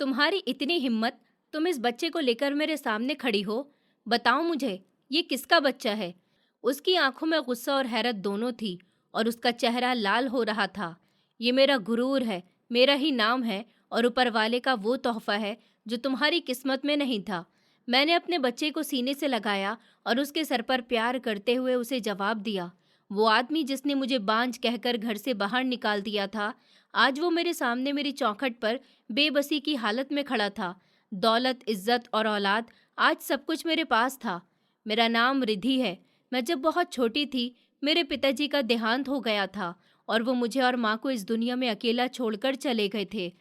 तुम्हारी इतनी हिम्मत, तुम इस बच्चे को लेकर मेरे सामने खड़ी हो। बताओ मुझे, ये किसका बच्चा है? उसकी आंखों में गुस्सा और हैरत दोनों थी और उसका चेहरा लाल हो रहा था। ये मेरा गुरूर है, मेरा ही नाम है और ऊपर वाले का वो तोहफा है जो तुम्हारी किस्मत में नहीं था। मैंने अपने बच्चे को सीने से लगाया और उसके सर पर प्यार करते हुए उसे जवाब दिया। वो आदमी जिसने मुझे बांझ कहकर घर से बाहर निकाल दिया था, आज वो मेरे सामने मेरी चौखट पर बेबसी की हालत में खड़ा था। दौलत, इज्जत और औलाद, आज सब कुछ मेरे पास था। मेरा नाम रिधि है। मैं जब बहुत छोटी थी, मेरे पिताजी का देहांत हो गया था और वो मुझे और माँ को इस दुनिया में अकेला छोड़कर चले गए थे।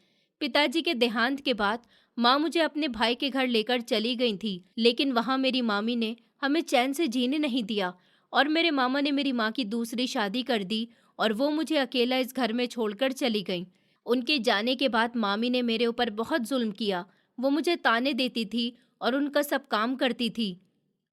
पिताजी के देहांत के बाद माँ मुझे अपने भाई के घर लेकर चली गई थी, लेकिन वहाँ मेरी मामी ने हमें चैन से जीने नहीं दिया और मेरे मामा ने मेरी माँ की दूसरी शादी कर दी और वो मुझे अकेला इस घर में छोड़कर चली गई। उनके जाने के बाद मामी ने मेरे ऊपर बहुत जुल्म किया। वो मुझे ताने देती थी और उनका सब काम करती थी।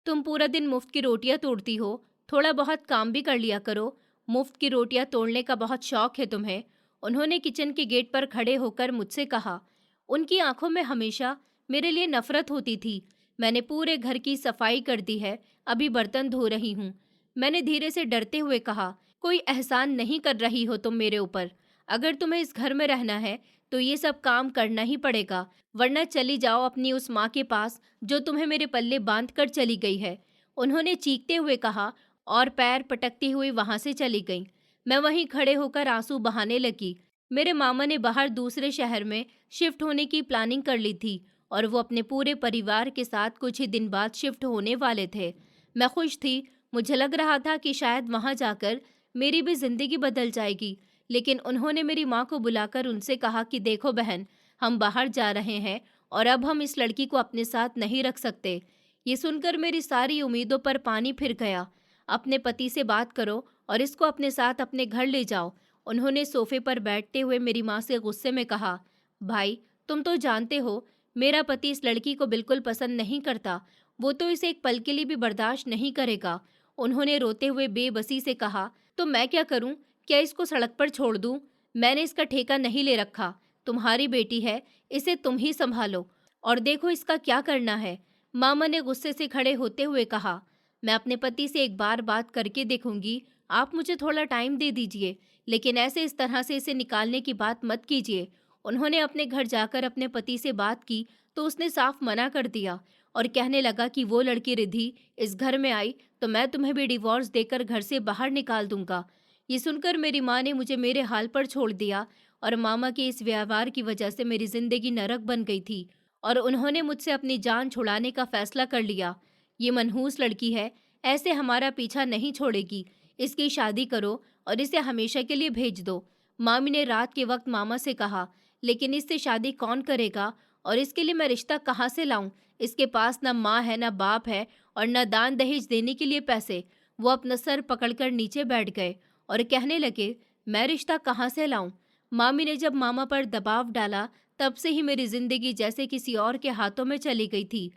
तुम पूरा दिन मुफ्त की रोटियां तोड़ती हो, थोड़ा बहुत काम भी कर लिया करो। मुफ्त की रोटियां तोड़ने का बहुत शौक है तुम्हें। उन्होंने किचन के गेट पर खड़े होकर मुझसे कहा। उनकी आंखों में हमेशा मेरे लिए नफरत होती थी। मैंने पूरे घर की सफाई कर दी है, अभी बर्तन धो रही हूँ। मैंने धीरे से डरते हुए कहा, कोई एहसान नहीं कर रही हो तुम मेरे ऊपर। अगर तुम्हें इस घर में रहना है तो ये सब काम करना ही पड़ेगा, वरना चली जाओ अपनी उस माँ के पास जो तुम्हें मेरे पल्ले बांध कर चली गई है। उन्होंने चीखते हुए कहा और पैर पटकती हुई वहां से चली गई। मैं वहीं खड़े होकर आंसू बहाने लगी। मेरे मामा ने बाहर दूसरे शहर में शिफ्ट होने की प्लानिंग कर ली थी और वो अपने पूरे परिवार के साथ कुछ ही दिन बाद शिफ्ट होने वाले थे। मैं खुश थी। मुझे लग रहा था कि शायद वहां जाकर मेरी भी जिंदगी बदल जाएगी, लेकिन उन्होंने मेरी माँ को बुलाकर उनसे कहा कि देखो बहन, हम बाहर जा रहे हैं और अब हम इस लड़की को अपने साथ नहीं रख सकते। ये सुनकर मेरी सारी उम्मीदों पर पानी फिर गया। अपने पति से बात करो और इसको अपने साथ अपने घर ले जाओ। उन्होंने सोफे पर बैठते हुए मेरी माँ से गुस्से में कहा। भाई, तुम तो जानते हो मेरा पति इस लड़की को बिल्कुल पसंद नहीं करता। वो तो इसे एक पल के लिए भी बर्दाश्त नहीं करेगा। उन्होंने रोते हुए बेबसी से कहा, तो मैं क्या करूं? क्या इसको सड़क पर छोड़ दूं? मैंने इसका ठेका नहीं ले रखा। तुम्हारी बेटी है, इसे तुम ही संभालो और देखो इसका क्या करना है। मामा ने गुस्से से खड़े होते हुए कहा। मैं अपने पति से एक बार बात करके देखूंगी। आप मुझे थोड़ा टाइम दे दीजिए, लेकिन ऐसे इस तरह से इसे निकालने की बात मत कीजिए। उन्होंने अपने घर जाकर अपने पति से बात की तो उसने साफ मना कर दिया और कहने लगा कि वो लड़की रिद्धि इस घर में आई तो मैं तुम्हें भी डिवोर्स देकर घर से बाहर निकाल दूंगा। ये सुनकर मेरी माँ ने मुझे मेरे हाल पर छोड़ दिया और मामा के इस व्यवहार की वजह से मेरी जिंदगी नरक बन गई थी और उन्होंने मुझसे अपनी जान छुड़ाने का फैसला कर लिया। ये मनहूस लड़की है, ऐसे हमारा पीछा नहीं छोड़ेगी। इसकी शादी करो और इसे हमेशा के लिए भेज दो। मामी ने रात के वक्त मामा से कहा, लेकिन इससे शादी कौन करेगा और इसके लिए मैं रिश्ता कहाँ से लाऊं? इसके पास न माँ है, न बाप है और न दान दहेज देने के लिए पैसे। वो अपना सर पकड़कर नीचे बैठ गए और कहने लगे, मैं रिश्ता कहाँ से लाऊं? मामी ने जब मामा पर दबाव डाला, तब से ही मेरी जिंदगी जैसे किसी और के हाथों में चली गई थी।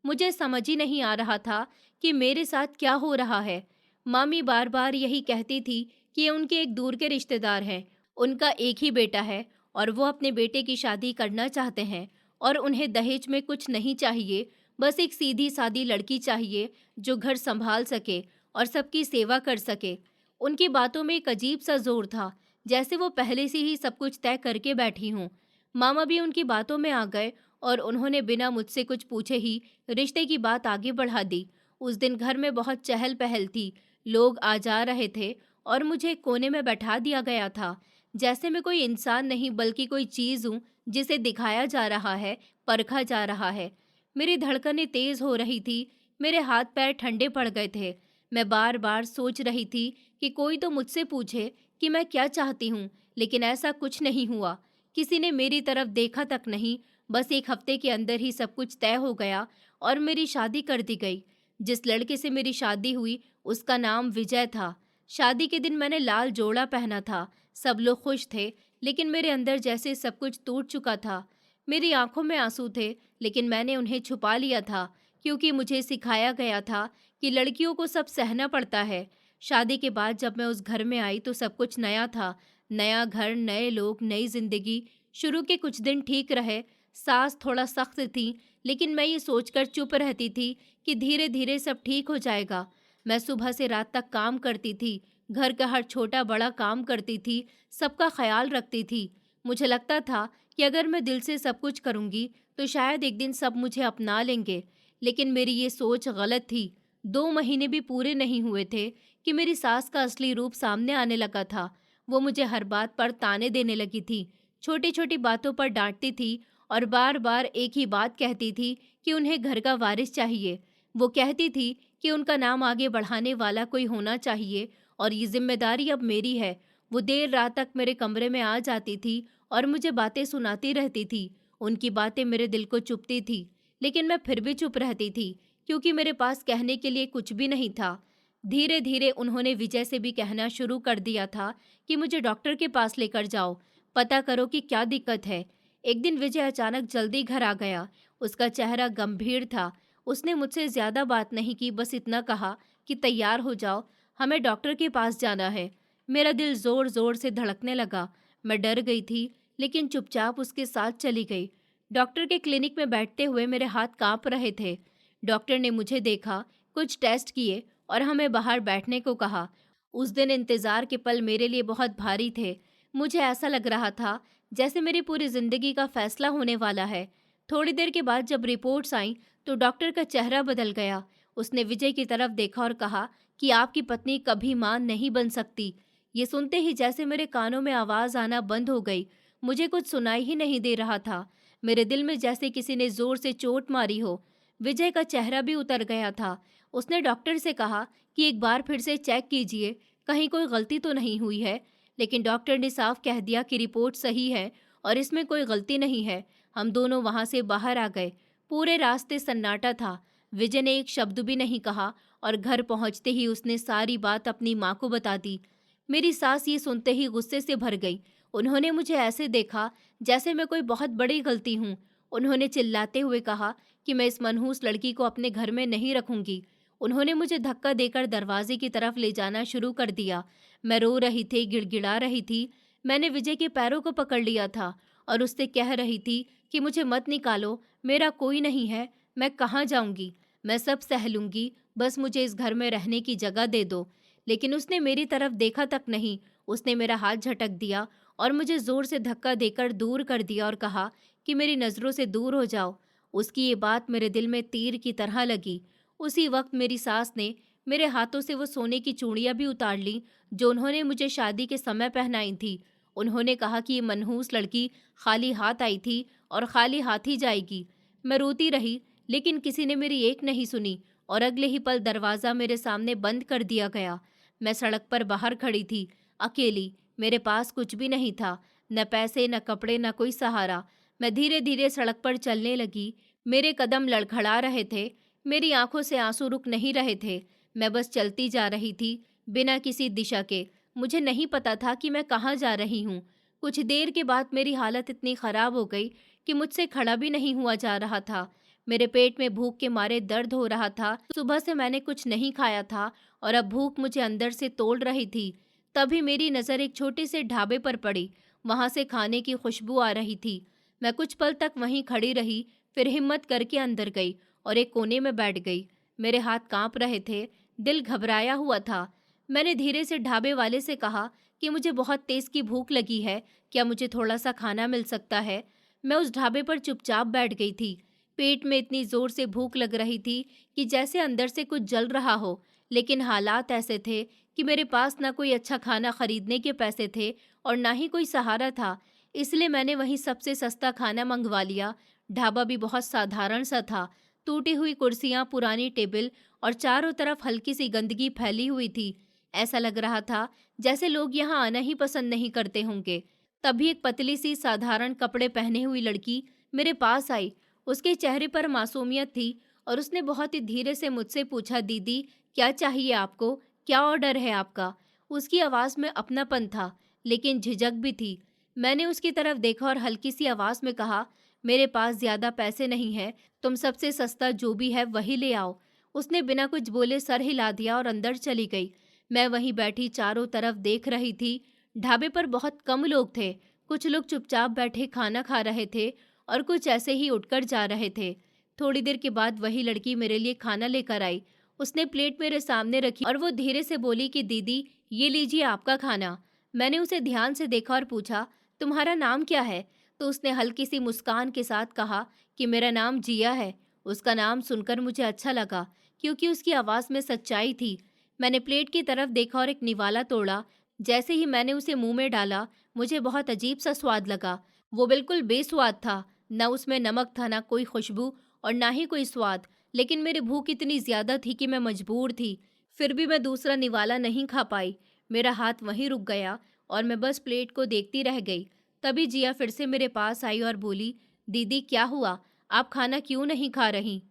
मुझे समझ ही नहीं आ रहा था कि मेरे साथ क्या हो रहा है। मामी बार बार यही कहती थी कि ये उनके एक दूर के रिश्तेदार हैं। उनका एक ही बेटा है और वो अपने बेटे की शादी करना चाहते हैं और उन्हें दहेज में कुछ नहीं चाहिए, बस एक सीधी सादी लड़की चाहिए जो घर संभाल सके और सबकी सेवा कर सके। उनकी बातों में एक अजीब सा जोर था, जैसे वो पहले से ही सब कुछ तय करके बैठी हूँ। मामा भी उनकी बातों में आ गए और उन्होंने बिना मुझसे कुछ पूछे ही रिश्ते की बात आगे बढ़ा दी। उस दिन घर में बहुत चहल पहल थी, लोग आ जा रहे थे और मुझे एक कोने में बैठा दिया गया था, जैसे मैं कोई इंसान नहीं बल्कि कोई चीज़ हूँ जिसे दिखाया जा रहा है, परखा जा रहा है। मेरी धड़कनें तेज हो रही थी, मेरे हाथ पैर ठंडे पड़ गए थे। मैं बार बार सोच रही थी कि कोई तो मुझसे पूछे कि मैं क्या चाहती हूँ, लेकिन ऐसा कुछ नहीं हुआ। किसी ने मेरी तरफ देखा तक नहीं। बस एक हफ्ते के अंदर ही सब कुछ तय हो गया और मेरी शादी कर दी गई। जिस लड़के से मेरी शादी हुई उसका नाम विजय था। शादी के दिन मैंने लाल जोड़ा पहना था। सब लोग खुश थे, लेकिन मेरे अंदर जैसे सब कुछ टूट चुका था। मेरी आंखों में आंसू थे, लेकिन मैंने उन्हें छुपा लिया था, क्योंकि मुझे सिखाया गया था कि लड़कियों को सब सहना पड़ता है। शादी के बाद जब मैं उस घर में आई तो सब कुछ नया था। नया घर, नए लोग, नई जिंदगी। शुरू के कुछ दिन ठीक रहे। सास थोड़ा सख्त थी, लेकिन मैं ये सोचकर चुप रहती थी कि धीरे धीरे सब ठीक हो जाएगा। मैं सुबह से रात तक काम करती थी, घर का हर छोटा बड़ा काम करती थी, सबका ख्याल रखती थी। मुझे लगता था कि अगर मैं दिल से सब कुछ करूंगी तो शायद एक दिन सब मुझे अपना लेंगे। लेकिन मेरी ये सोच गलत थी। 2 महीने भी पूरे नहीं हुए थे कि मेरी सास का असली रूप सामने आने लगा था। वो मुझे हर बात पर ताने देने लगी थी, छोटी छोटी बातों पर डांटती थी और बार बार एक ही बात कहती थी कि उन्हें घर का वारिस चाहिए। वो कहती थी कि उनका नाम आगे बढ़ाने वाला कोई होना चाहिए और ये जिम्मेदारी अब मेरी है। वो देर रात तक मेरे कमरे में आ जाती थी और मुझे बातें सुनाती रहती थी। उनकी बातें मेरे दिल को चुभती थी, लेकिन मैं फिर भी चुप रहती थी क्योंकि मेरे पास कहने के लिए कुछ भी नहीं था। धीरे धीरे उन्होंने विजय से भी कहना शुरू कर दिया था कि मुझे डॉक्टर के पास लेकर जाओ, पता करो कि क्या दिक्कत है। एक दिन विजय अचानक जल्दी घर आ गया। उसका चेहरा गंभीर था। उसने मुझसे ज्यादा बात नहीं की, बस इतना कहा कि तैयार हो जाओ, हमें डॉक्टर के पास जाना है। मेरा दिल जोर जोर से धड़कने लगा। मैं डर गई थी, लेकिन चुपचाप उसके साथ चली गई। डॉक्टर के क्लिनिक में बैठते हुए मेरे हाथ कांप रहे थे। डॉक्टर ने मुझे देखा, कुछ टेस्ट किए और हमें बाहर बैठने को कहा। उस दिन इंतजार के पल मेरे लिए बहुत भारी थे। मुझे ऐसा लग रहा था जैसे मेरी पूरी जिंदगी का फैसला होने वाला है। थोड़ी देर के बाद जब रिपोर्ट्स आईं तो डॉक्टर का चेहरा बदल गया। उसने विजय की तरफ देखा और कहा कि आपकी पत्नी कभी मां नहीं बन सकती। ये सुनते ही जैसे मेरे कानों में आवाज आना बंद हो गई। मुझे कुछ सुनाई ही नहीं दे रहा था। मेरे दिल में जैसे किसी ने जोर से चोट मारी हो। विजय का चेहरा भी उतर गया था। उसने डॉक्टर से कहा कि एक बार फिर से चेक कीजिए, कहीं कोई गलती तो नहीं हुई है। लेकिन डॉक्टर ने साफ कह दिया कि रिपोर्ट सही है और इसमें कोई गलती नहीं है। हम दोनों वहां से बाहर आ गए। पूरे रास्ते सन्नाटा था। विजय ने एक शब्द भी नहीं कहा और घर पहुंचते ही उसने सारी बात अपनी माँ को बता दी। मेरी सास ये सुनते ही गुस्से से भर गई। उन्होंने मुझे ऐसे देखा जैसे मैं कोई बहुत बड़ी गलती हूँ। उन्होंने चिल्लाते हुए कहा कि मैं इस मनहूस लड़की को अपने घर में नहीं रखूंगी। उन्होंने मुझे धक्का देकर दरवाजे की तरफ ले जाना शुरू कर दिया। मैं रो रही थी, गिड़गिड़ा रही थी। मैंने विजय के पैरों को पकड़ लिया था और उससे कह रही थी कि मुझे मत निकालो, मेरा कोई नहीं है, मैं कहाँ जाऊंगी, मैं सब सह लूंगी, बस मुझे इस घर में रहने की जगह दे दो। लेकिन उसने मेरी तरफ देखा तक नहीं। उसने मेरा हाथ झटक दिया और मुझे जोर से धक्का देकर दूर कर दिया और कहा कि मेरी नज़रों से दूर हो जाओ। उसकी ये बात मेरे दिल में तीर की तरह लगी। उसी वक्त मेरी सास ने मेरे हाथों से वो सोने की चूड़ियां भी उतार ली जो उन्होंने मुझे शादी के समय पहनाई थी। उन्होंने कहा कि ये मनहूस लड़की खाली हाथ आई थी और खाली हाथ ही जाएगी। मैं रोती रही, लेकिन किसी ने मेरी एक नहीं सुनी और अगले ही पल दरवाज़ा मेरे सामने बंद कर दिया गया। मैं सड़क पर बाहर खड़ी थी, अकेली। मेरे पास कुछ भी नहीं था, न पैसे, न कपड़े, न कोई सहारा। मैं धीरे धीरे सड़क पर चलने लगी। मेरे कदम लड़खड़ा रहे थे, मेरी आंखों से आंसू रुक नहीं रहे थे। मैं बस चलती जा रही थी, बिना किसी दिशा के। मुझे नहीं पता था कि मैं कहाँ जा रही हूँ। कुछ देर के बाद मेरी हालत इतनी ख़राब हो गई कि मुझसे खड़ा भी नहीं हुआ जा रहा था। मेरे पेट में भूख के मारे दर्द हो रहा था। सुबह से मैंने कुछ नहीं खाया था और अब भूख मुझे अंदर से तोड़ रही थी। तभी मेरी नज़र एक छोटे से ढाबे पर पड़ी। वहाँ से खाने की खुशबू आ रही थी। मैं कुछ पल तक वहीं खड़ी रही, फिर हिम्मत करके अंदर गई और एक कोने में बैठ गई। मेरे हाथ कांप रहे थे, दिल घबराया हुआ था। मैंने धीरे से ढाबे वाले से कहा कि मुझे बहुत तेज़ की भूख लगी है, क्या मुझे थोड़ा सा खाना मिल सकता है। मैं उस ढाबे पर चुपचाप बैठ गई थी। पेट में इतनी ज़ोर से भूख लग रही थी कि जैसे अंदर से कुछ जल रहा हो। लेकिन हालात ऐसे थे कि मेरे पास ना कोई अच्छा खाना खरीदने के पैसे थे और ना ही कोई सहारा था। इसलिए मैंने वहीं सबसे सस्ता खाना मंगवा लिया। ढाबा भी बहुत साधारण सा था। टूटी हुई कुर्सियां, पुरानी टेबल और चारों तरफ हल्की सी गंदगी फैली हुई थी। ऐसा लग रहा था जैसे लोग यहाँ आना ही पसंद नहीं करते होंगे। तभी एक पतली सी साधारण कपड़े पहने हुई लड़की मेरे पास आई। उसके चेहरे पर मासूमियत थी और उसने बहुत ही धीरे से मुझसे पूछा, दीदी क्या चाहिए आपको, क्या ऑर्डर है आपका। उसकी आवाज़ में अपनापन था, लेकिन झिझक भी थी। मैंने उसकी तरफ देखा और हल्की सी आवाज़ में कहा, मेरे पास ज़्यादा पैसे नहीं हैं, तुम सबसे सस्ता जो भी है वही ले आओ। उसने बिना कुछ बोले सर हिला दिया और अंदर चली गई। मैं वहीं बैठी चारों तरफ देख रही थी। ढाबे पर बहुत कम लोग थे। कुछ लोग चुपचाप बैठे खाना खा रहे थे और कुछ ऐसे ही उठकर जा रहे थे। थोड़ी देर के बाद वही लड़की मेरे लिए खाना लेकर आई। उसने प्लेट मेरे सामने रखी और वो धीरे से बोली कि दीदी, ये लीजिए आपका खाना। मैंने उसे ध्यान से देखा और पूछा, तुम्हारा नाम क्या है? तो उसने हल्की सी मुस्कान के साथ कहा कि मेरा नाम जिया है। उसका नाम सुनकर मुझे अच्छा लगा, क्योंकि उसकी आवाज़ में सच्चाई थी। मैंने प्लेट की तरफ देखा और एक निवाला तोड़ा। जैसे ही मैंने उसे मुंह में डाला, मुझे बहुत अजीब सा स्वाद लगा। वो बिल्कुल बेस्वाद था। न उसमें नमक था, न कोई खुशबू और ना ही कोई स्वाद। लेकिन मेरी भूख इतनी ज़्यादा थी कि मैं मजबूर थी। फिर भी मैं दूसरा निवाला नहीं खा पाई। मेरा हाथ वहीं रुक गया और मैं बस प्लेट को देखती रह गई। तभी जिया फिर से मेरे पास आई और बोली, दीदी क्या हुआ? आप खाना क्यों नहीं खा रही?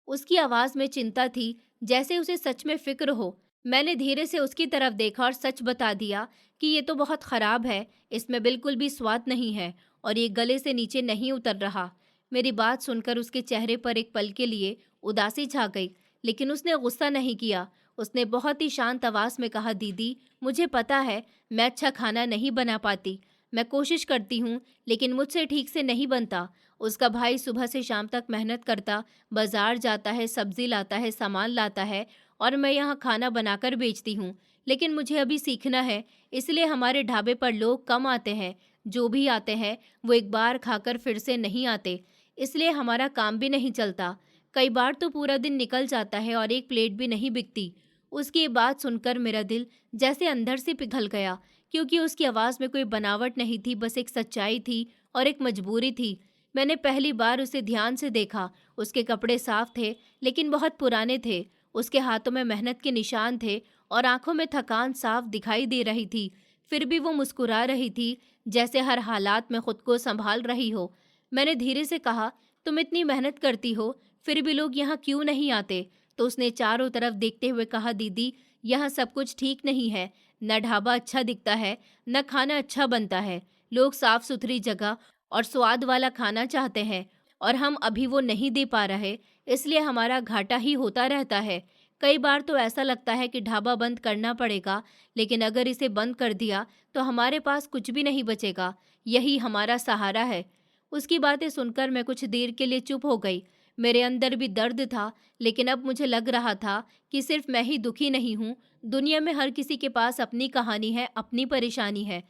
उसकी आवाज़ में चिंता थी, जैसे उसे सच में फ़िक्र हो। मैंने धीरे से उसकी तरफ देखा और सच बता दिया कि ये तो बहुत ख़राब है, इसमें बिल्कुल भी स्वाद नहीं है और ये गले से नीचे नहीं उतर रहा। मेरी बात सुनकर उसके चेहरे पर एक पल के लिए उदासी छा गई, लेकिन उसने गुस्सा नहीं किया। उसने बहुत ही शांत आवाज़ में कहा, दीदी, मुझे पता है मैं अच्छा खाना नहीं बना पाती। मैं कोशिश करती हूँ, लेकिन मुझसे ठीक से नहीं बनता। उसका भाई सुबह से शाम तक मेहनत करता, बाजार जाता है, सब्जी लाता है, सामान लाता है और मैं यहाँ खाना बनाकर बेचती हूँ। लेकिन मुझे अभी सीखना है, इसलिए हमारे ढाबे पर लोग कम आते हैं। जो भी आते हैं वो एक बार खाकर फिर से नहीं आते, इसलिए हमारा काम भी नहीं चलता। कई बार तो पूरा दिन निकल जाता है और एक प्लेट भी नहीं बिकती। उसकी ये बात सुनकर मेरा दिल जैसे अंदर से पिघल गया, क्योंकि उसकी आवाज़ में कोई बनावट नहीं थी, बस एक सच्चाई थी और एक मजबूरी थी। मैंने पहली बार उसे ध्यान से देखा। उसके कपड़े साफ थे, लेकिन बहुत पुराने थे। उसके हाथों में मेहनत के निशान थे और आंखों में थकान साफ दिखाई दे रही थी। फिर भी वो मुस्कुरा रही थी, जैसे हर हालात में खुद को संभाल रही हो। मैंने धीरे से कहा, तुम इतनी मेहनत करती हो, फिर भी लोग यहाँ क्यों नहीं आते? तो उसने चारों तरफ देखते हुए कहा, दीदी, यहाँ सब कुछ ठीक नहीं है। न ढाबा अच्छा दिखता है, न खाना अच्छा बनता है। लोग साफ सुथरी जगह और स्वाद वाला खाना चाहते हैं और हम अभी वो नहीं दे पा रहे, इसलिए हमारा घाटा ही होता रहता है। कई बार तो ऐसा लगता है कि ढाबा बंद करना पड़ेगा, लेकिन अगर इसे बंद कर दिया तो हमारे पास कुछ भी नहीं बचेगा। यही हमारा सहारा है। उसकी बातें सुनकर मैं कुछ देर के लिए चुप हो गई। मेरे अंदर भी दर्द था, लेकिन अब मुझे लग रहा था कि सिर्फ मैं ही दुखी नहीं हूँ। दुनिया में हर किसी के पास अपनी कहानी है, अपनी परेशानी है।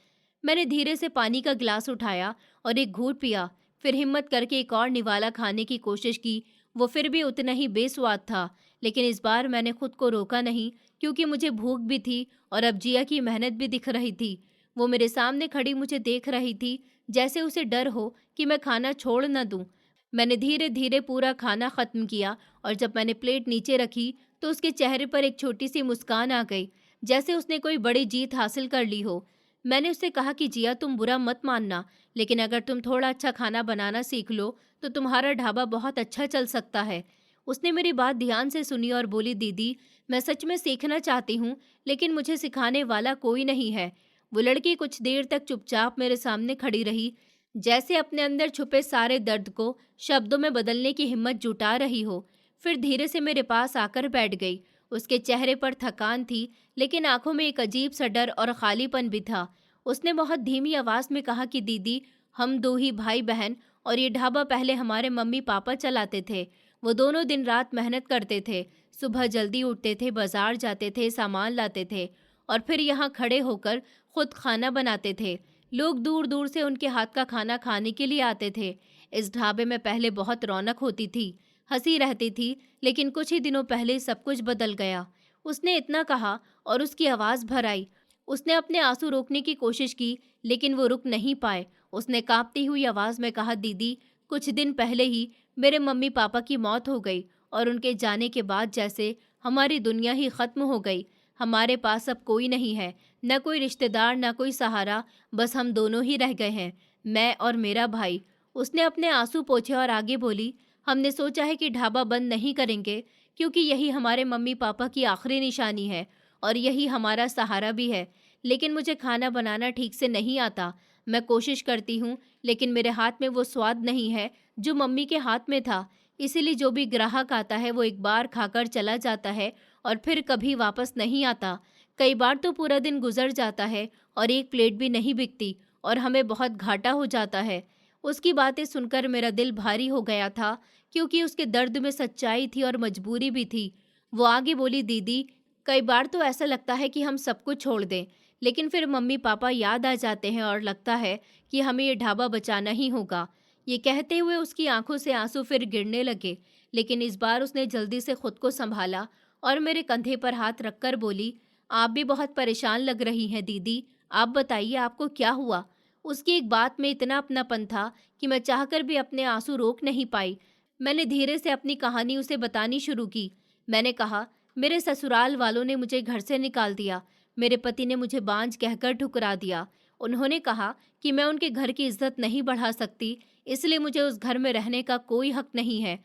मैंने धीरे से पानी का गिलास उठाया और एक घूंट पिया। फिर हिम्मत करके एक और निवाला खाने की कोशिश की। वो फिर भी उतना ही बेस्वाद था, लेकिन इस बार मैंने खुद को रोका नहीं, क्योंकि मुझे भूख भी थी और अब जिया की मेहनत भी दिख रही थी। वो मेरे सामने खड़ी मुझे देख रही थी, जैसे उसे डर हो कि मैं खाना छोड़ न दूं। मैंने धीरे धीरे पूरा खाना खत्म किया और जब मैंने प्लेट नीचे रखी तो उसके चेहरे पर एक छोटी सी मुस्कान आ गई, जैसे उसने कोई बड़ी जीत हासिल कर ली हो। मैंने उससे कहा कि जिया, तुम बुरा मत मानना, लेकिन अगर तुम थोड़ा अच्छा खाना बनाना सीख लो तो तुम्हारा ढाबा बहुत अच्छा चल सकता है। उसने मेरी बात ध्यान से सुनी और बोली, दीदी, मैं सच में सीखना चाहती हूँ, लेकिन मुझे सिखाने वाला कोई नहीं है। वो लड़की कुछ देर तक चुपचाप मेरे सामने खड़ी रही, जैसे अपने अंदर छुपे सारे दर्द को शब्दों में बदलने की हिम्मत जुटा रही हो। फिर धीरे से मेरे पास आकर बैठ गई। उसके चेहरे पर थकान थी, लेकिन आंखों में एक अजीब सा डर और खालीपन भी था। उसने बहुत धीमी आवाज में कहा कि दीदी, हम दो ही भाई बहन और ये ढाबा पहले हमारे मम्मी पापा चलाते थे। वो दोनों दिन रात मेहनत करते थे, सुबह जल्दी उठते थे, बाजार जाते थे, सामान लाते थे और फिर यहाँ खड़े होकर खुद खाना बनाते थे। लोग दूर दूर से उनके हाथ का खाना खाने के लिए आते थे। इस ढाबे में पहले बहुत रौनक होती थी, हंसी रहती थी, लेकिन कुछ ही दिनों पहले सब कुछ बदल गया। उसने इतना कहा और उसकी आवाज़ भर आई। उसने अपने आंसू रोकने की कोशिश की, लेकिन वो रुक नहीं पाए। उसने कांपती हुई आवाज़ में कहा, दीदी, कुछ दिन पहले ही मेरे मम्मी पापा की मौत हो गई और उनके जाने के बाद जैसे हमारी दुनिया ही ख़त्म हो गई। हमारे पास अब कोई नहीं है, न कोई रिश्तेदार, न कोई सहारा, बस हम दोनों ही रह गए हैं, मैं और मेरा भाई। उसने अपने आंसू पोंछे और आगे बोली, हमने सोचा है कि ढाबा बंद नहीं करेंगे, क्योंकि यही हमारे मम्मी पापा की आखिरी निशानी है और यही हमारा सहारा भी है। लेकिन मुझे खाना बनाना ठीक से नहीं आता। मैं कोशिश करती हूँ, लेकिन मेरे हाथ में वो स्वाद नहीं है जो मम्मी के हाथ में था। इसीलिए जो भी ग्राहक आता है वो एक बार खाकर चला जाता है और फिर कभी वापस नहीं आता। कई बार तो पूरा दिन गुजर जाता है और एक प्लेट भी नहीं बिकती और हमें बहुत घाटा हो जाता है। उसकी बातें सुनकर मेरा दिल भारी हो गया था, क्योंकि उसके दर्द में सच्चाई थी और मजबूरी भी थी। वो आगे बोली, दीदी, कई बार तो ऐसा लगता है कि हम सब कुछ छोड़ दें, लेकिन फिर मम्मी पापा याद आ जाते हैं और लगता है कि हमें ये ढाबा बचाना ही होगा। ये कहते हुए उसकी आंखों से आंसू फिर गिरने लगे, लेकिन इस बार उसने जल्दी से खुद को संभाला और मेरे कंधे पर हाथ रखकर बोली, आप भी बहुत परेशान लग रही हैं दीदी, आप बताइए आपको क्या हुआ। उसकी एक बात में इतना अपनापन था कि मैं चाहकर भी अपने आंसू रोक नहीं पाई। मैंने धीरे से अपनी कहानी उसे बतानी शुरू की। मैंने कहा, मेरे ससुराल वालों ने मुझे घर से निकाल दिया। मेरे पति ने मुझे बांझ कहकर ठुकरा दिया। उन्होंने कहा कि मैं उनके घर की इज्जत नहीं बढ़ा सकती, इसलिए मुझे उस घर में रहने का कोई हक नहीं है।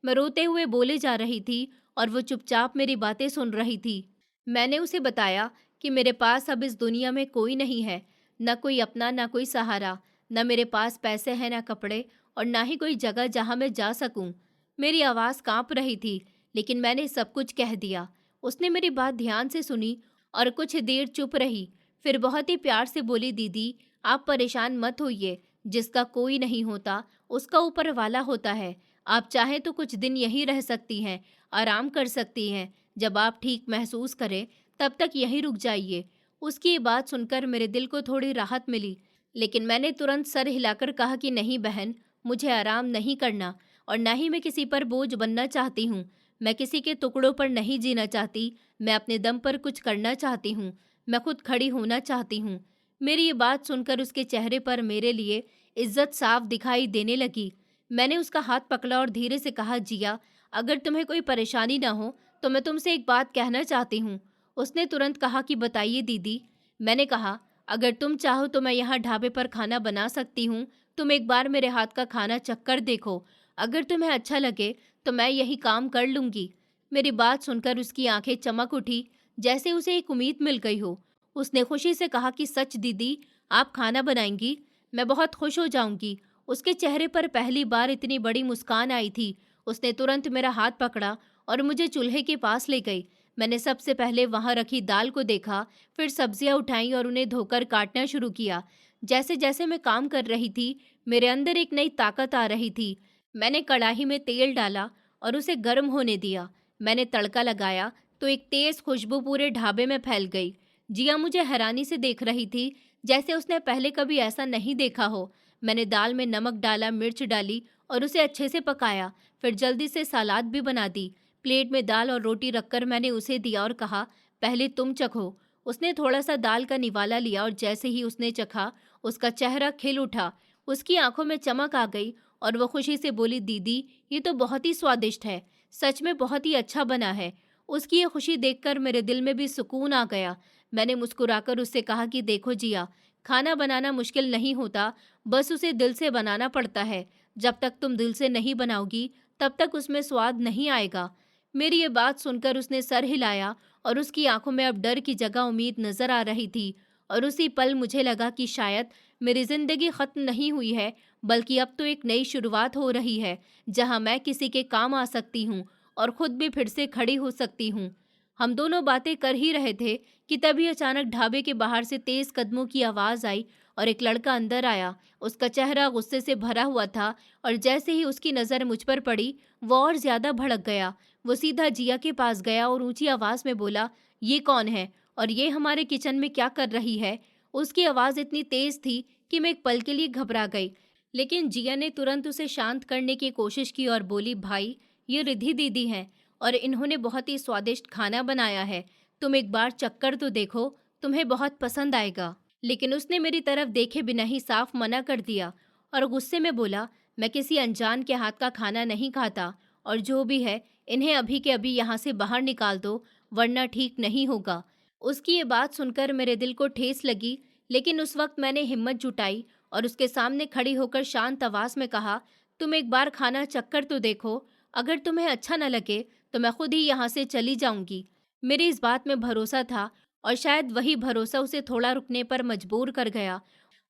मैं रोते हुए बोले जा रही थी और वो चुपचाप मेरी बातें सुन रही थी। मैंने उसे बताया कि मेरे पास अब इस दुनिया में कोई नहीं है, न कोई अपना, न कोई सहारा, न मेरे पास पैसे हैं, न कपड़े, और न ही कोई जगह जहां मैं जा सकूं। मेरी आवाज़ कांप रही थी, लेकिन मैंने सब कुछ कह दिया। उसने मेरी बात ध्यान से सुनी और कुछ देर चुप रही। फिर बहुत ही प्यार से बोली, दीदी, आप परेशान मत होइए। जिसका कोई नहीं होता, उसका ऊपर वाला होता है। आप चाहें तो कुछ दिन यहीं रह सकती हैं, आराम कर सकती हैं। जब आप ठीक महसूस करें, तब तक यहीं रुक जाइए। उसकी ये बात सुनकर मेरे दिल को थोड़ी राहत मिली, लेकिन मैंने तुरंत सर हिलाकर कहा कि नहीं बहन, मुझे आराम नहीं करना और न ही मैं किसी पर बोझ बनना चाहती हूँ। मैं किसी के टुकड़ों पर नहीं जीना चाहती। मैं अपने दम पर कुछ करना चाहती हूँ। मैं खुद खड़ी होना चाहती हूँ। मेरी ये बात सुनकर उसके चेहरे पर मेरे लिए इज्जत साफ दिखाई देने लगी। मैंने उसका हाथ पकड़ा और धीरे से कहा, जिया, अगर तुम्हें कोई परेशानी ना हो तो मैं तुमसे एक बात कहना चाहती हूँ। उसने तुरंत कहा कि बताइए दीदी। मैंने कहा, अगर तुम चाहो तो मैं यहाँ ढाबे पर खाना बना सकती हूँ। तुम एक बार मेरे हाथ का खाना चखकर देखो। अगर तुम्हें अच्छा लगे तो मैं यही काम कर लूँगी। मेरी बात सुनकर उसकी आंखें चमक उठी, जैसे उसे एक उम्मीद मिल गई हो। उसने खुशी से कहा कि सच दीदी, आप खाना बनाएंगी? मैं बहुत खुश हो जाऊंगी। उसके चेहरे पर पहली बार इतनी बड़ी मुस्कान आई थी। उसने तुरंत मेरा हाथ पकड़ा और मुझे चूल्हे के पास ले गई। मैंने सबसे पहले वहां रखी दाल को देखा, फिर सब्जियां उठाई और उन्हें धोकर काटना शुरू किया। जैसे जैसे मैं काम कर रही थी, मेरे अंदर एक नई ताकत आ रही थी। मैंने कढ़ाई में तेल डाला और उसे गर्म होने दिया। मैंने तड़का लगाया तो एक तेज खुशबू पूरे ढाबे में फैल गई। जिया मुझे हैरानी से देख रही थी, जैसे उसने पहले कभी ऐसा नहीं देखा हो। मैंने दाल में नमक डाला, मिर्च डाली और उसे अच्छे से पकाया। फिर जल्दी से सलाद भी बना दी। प्लेट में दाल और रोटी रखकर मैंने उसे दिया और कहा, पहले तुम चखो। उसने थोड़ा सा दाल का निवाला लिया और जैसे ही उसने चखा, उसका चेहरा खिल उठा। उसकी आंखों में चमक आ गई और वो खुशी से बोली, दीदी, ये तो बहुत ही स्वादिष्ट है। सच में बहुत ही अच्छा बना है। उसकी ये खुशी देखकर मेरे दिल में भी सुकून आ गया। मैंने मुस्कुराकर उससे कहा कि देखो जिया, खाना बनाना मुश्किल नहीं होता, बस उसे दिल से बनाना पड़ता है। जब तक तुम दिल से नहीं बनाओगी, तब तक उसमें स्वाद नहीं आएगा। मेरी ये बात सुनकर उसने सर हिलाया और उसकी आंखों में अब डर की जगह उम्मीद नजर आ रही थी। और उसी पल मुझे लगा कि शायद मेरी जिंदगी खत्म नहीं हुई है, बल्कि अब तो एक नई शुरुआत हो रही है, जहां मैं किसी के काम आ सकती हूँ और खुद भी फिर से खड़ी हो सकती हूँ। हम दोनों बातें कर ही रहे थे कि तभी अचानक ढाबे के बाहर से तेज कदमों की आवाज आई और एक लड़का अंदर आया। उसका चेहरा गुस्से से भरा हुआ था और जैसे ही उसकी नज़र मुझ पर पड़ी, वो और ज्यादा भड़क गया। वो सीधा जिया के पास गया और ऊंची आवाज में बोला, ये कौन है और ये हमारे किचन में क्या कर रही है? उसकी आवाज इतनी तेज थी कि मैं एक पल के लिए घबरा गई, लेकिन जिया ने तुरंत उसे शांत करने की कोशिश की और बोली, भाई, ये रिद्धि दीदी हैं और इन्होंने बहुत ही स्वादिष्ट खाना बनाया है। तुम एक बार चक्कर तो देखो, तुम्हें बहुत पसंद आएगा। लेकिन उसने मेरी तरफ देखे बिना ही साफ मना कर दिया और गुस्से में बोला, मैं किसी अनजान के हाथ का खाना नहीं खाता और जो भी है, इन्हें अभी के अभी यहाँ से बाहर निकाल दो, वरना ठीक नहीं होगा। उसकी ये बात सुनकर मेरे दिल को ठेस लगी, लेकिन उस वक्त मैंने हिम्मत जुटाई और उसके सामने खड़ी होकर शांत आवाज में कहा, तुम एक बार खाना चक्कर तो देखो। अगर तुम्हें अच्छा न लगे तो मैं खुद ही यहाँ से चली जाऊंगी। मेरी इस बात में भरोसा था और शायद वही भरोसा उसे थोड़ा रुकने पर मजबूर कर गया।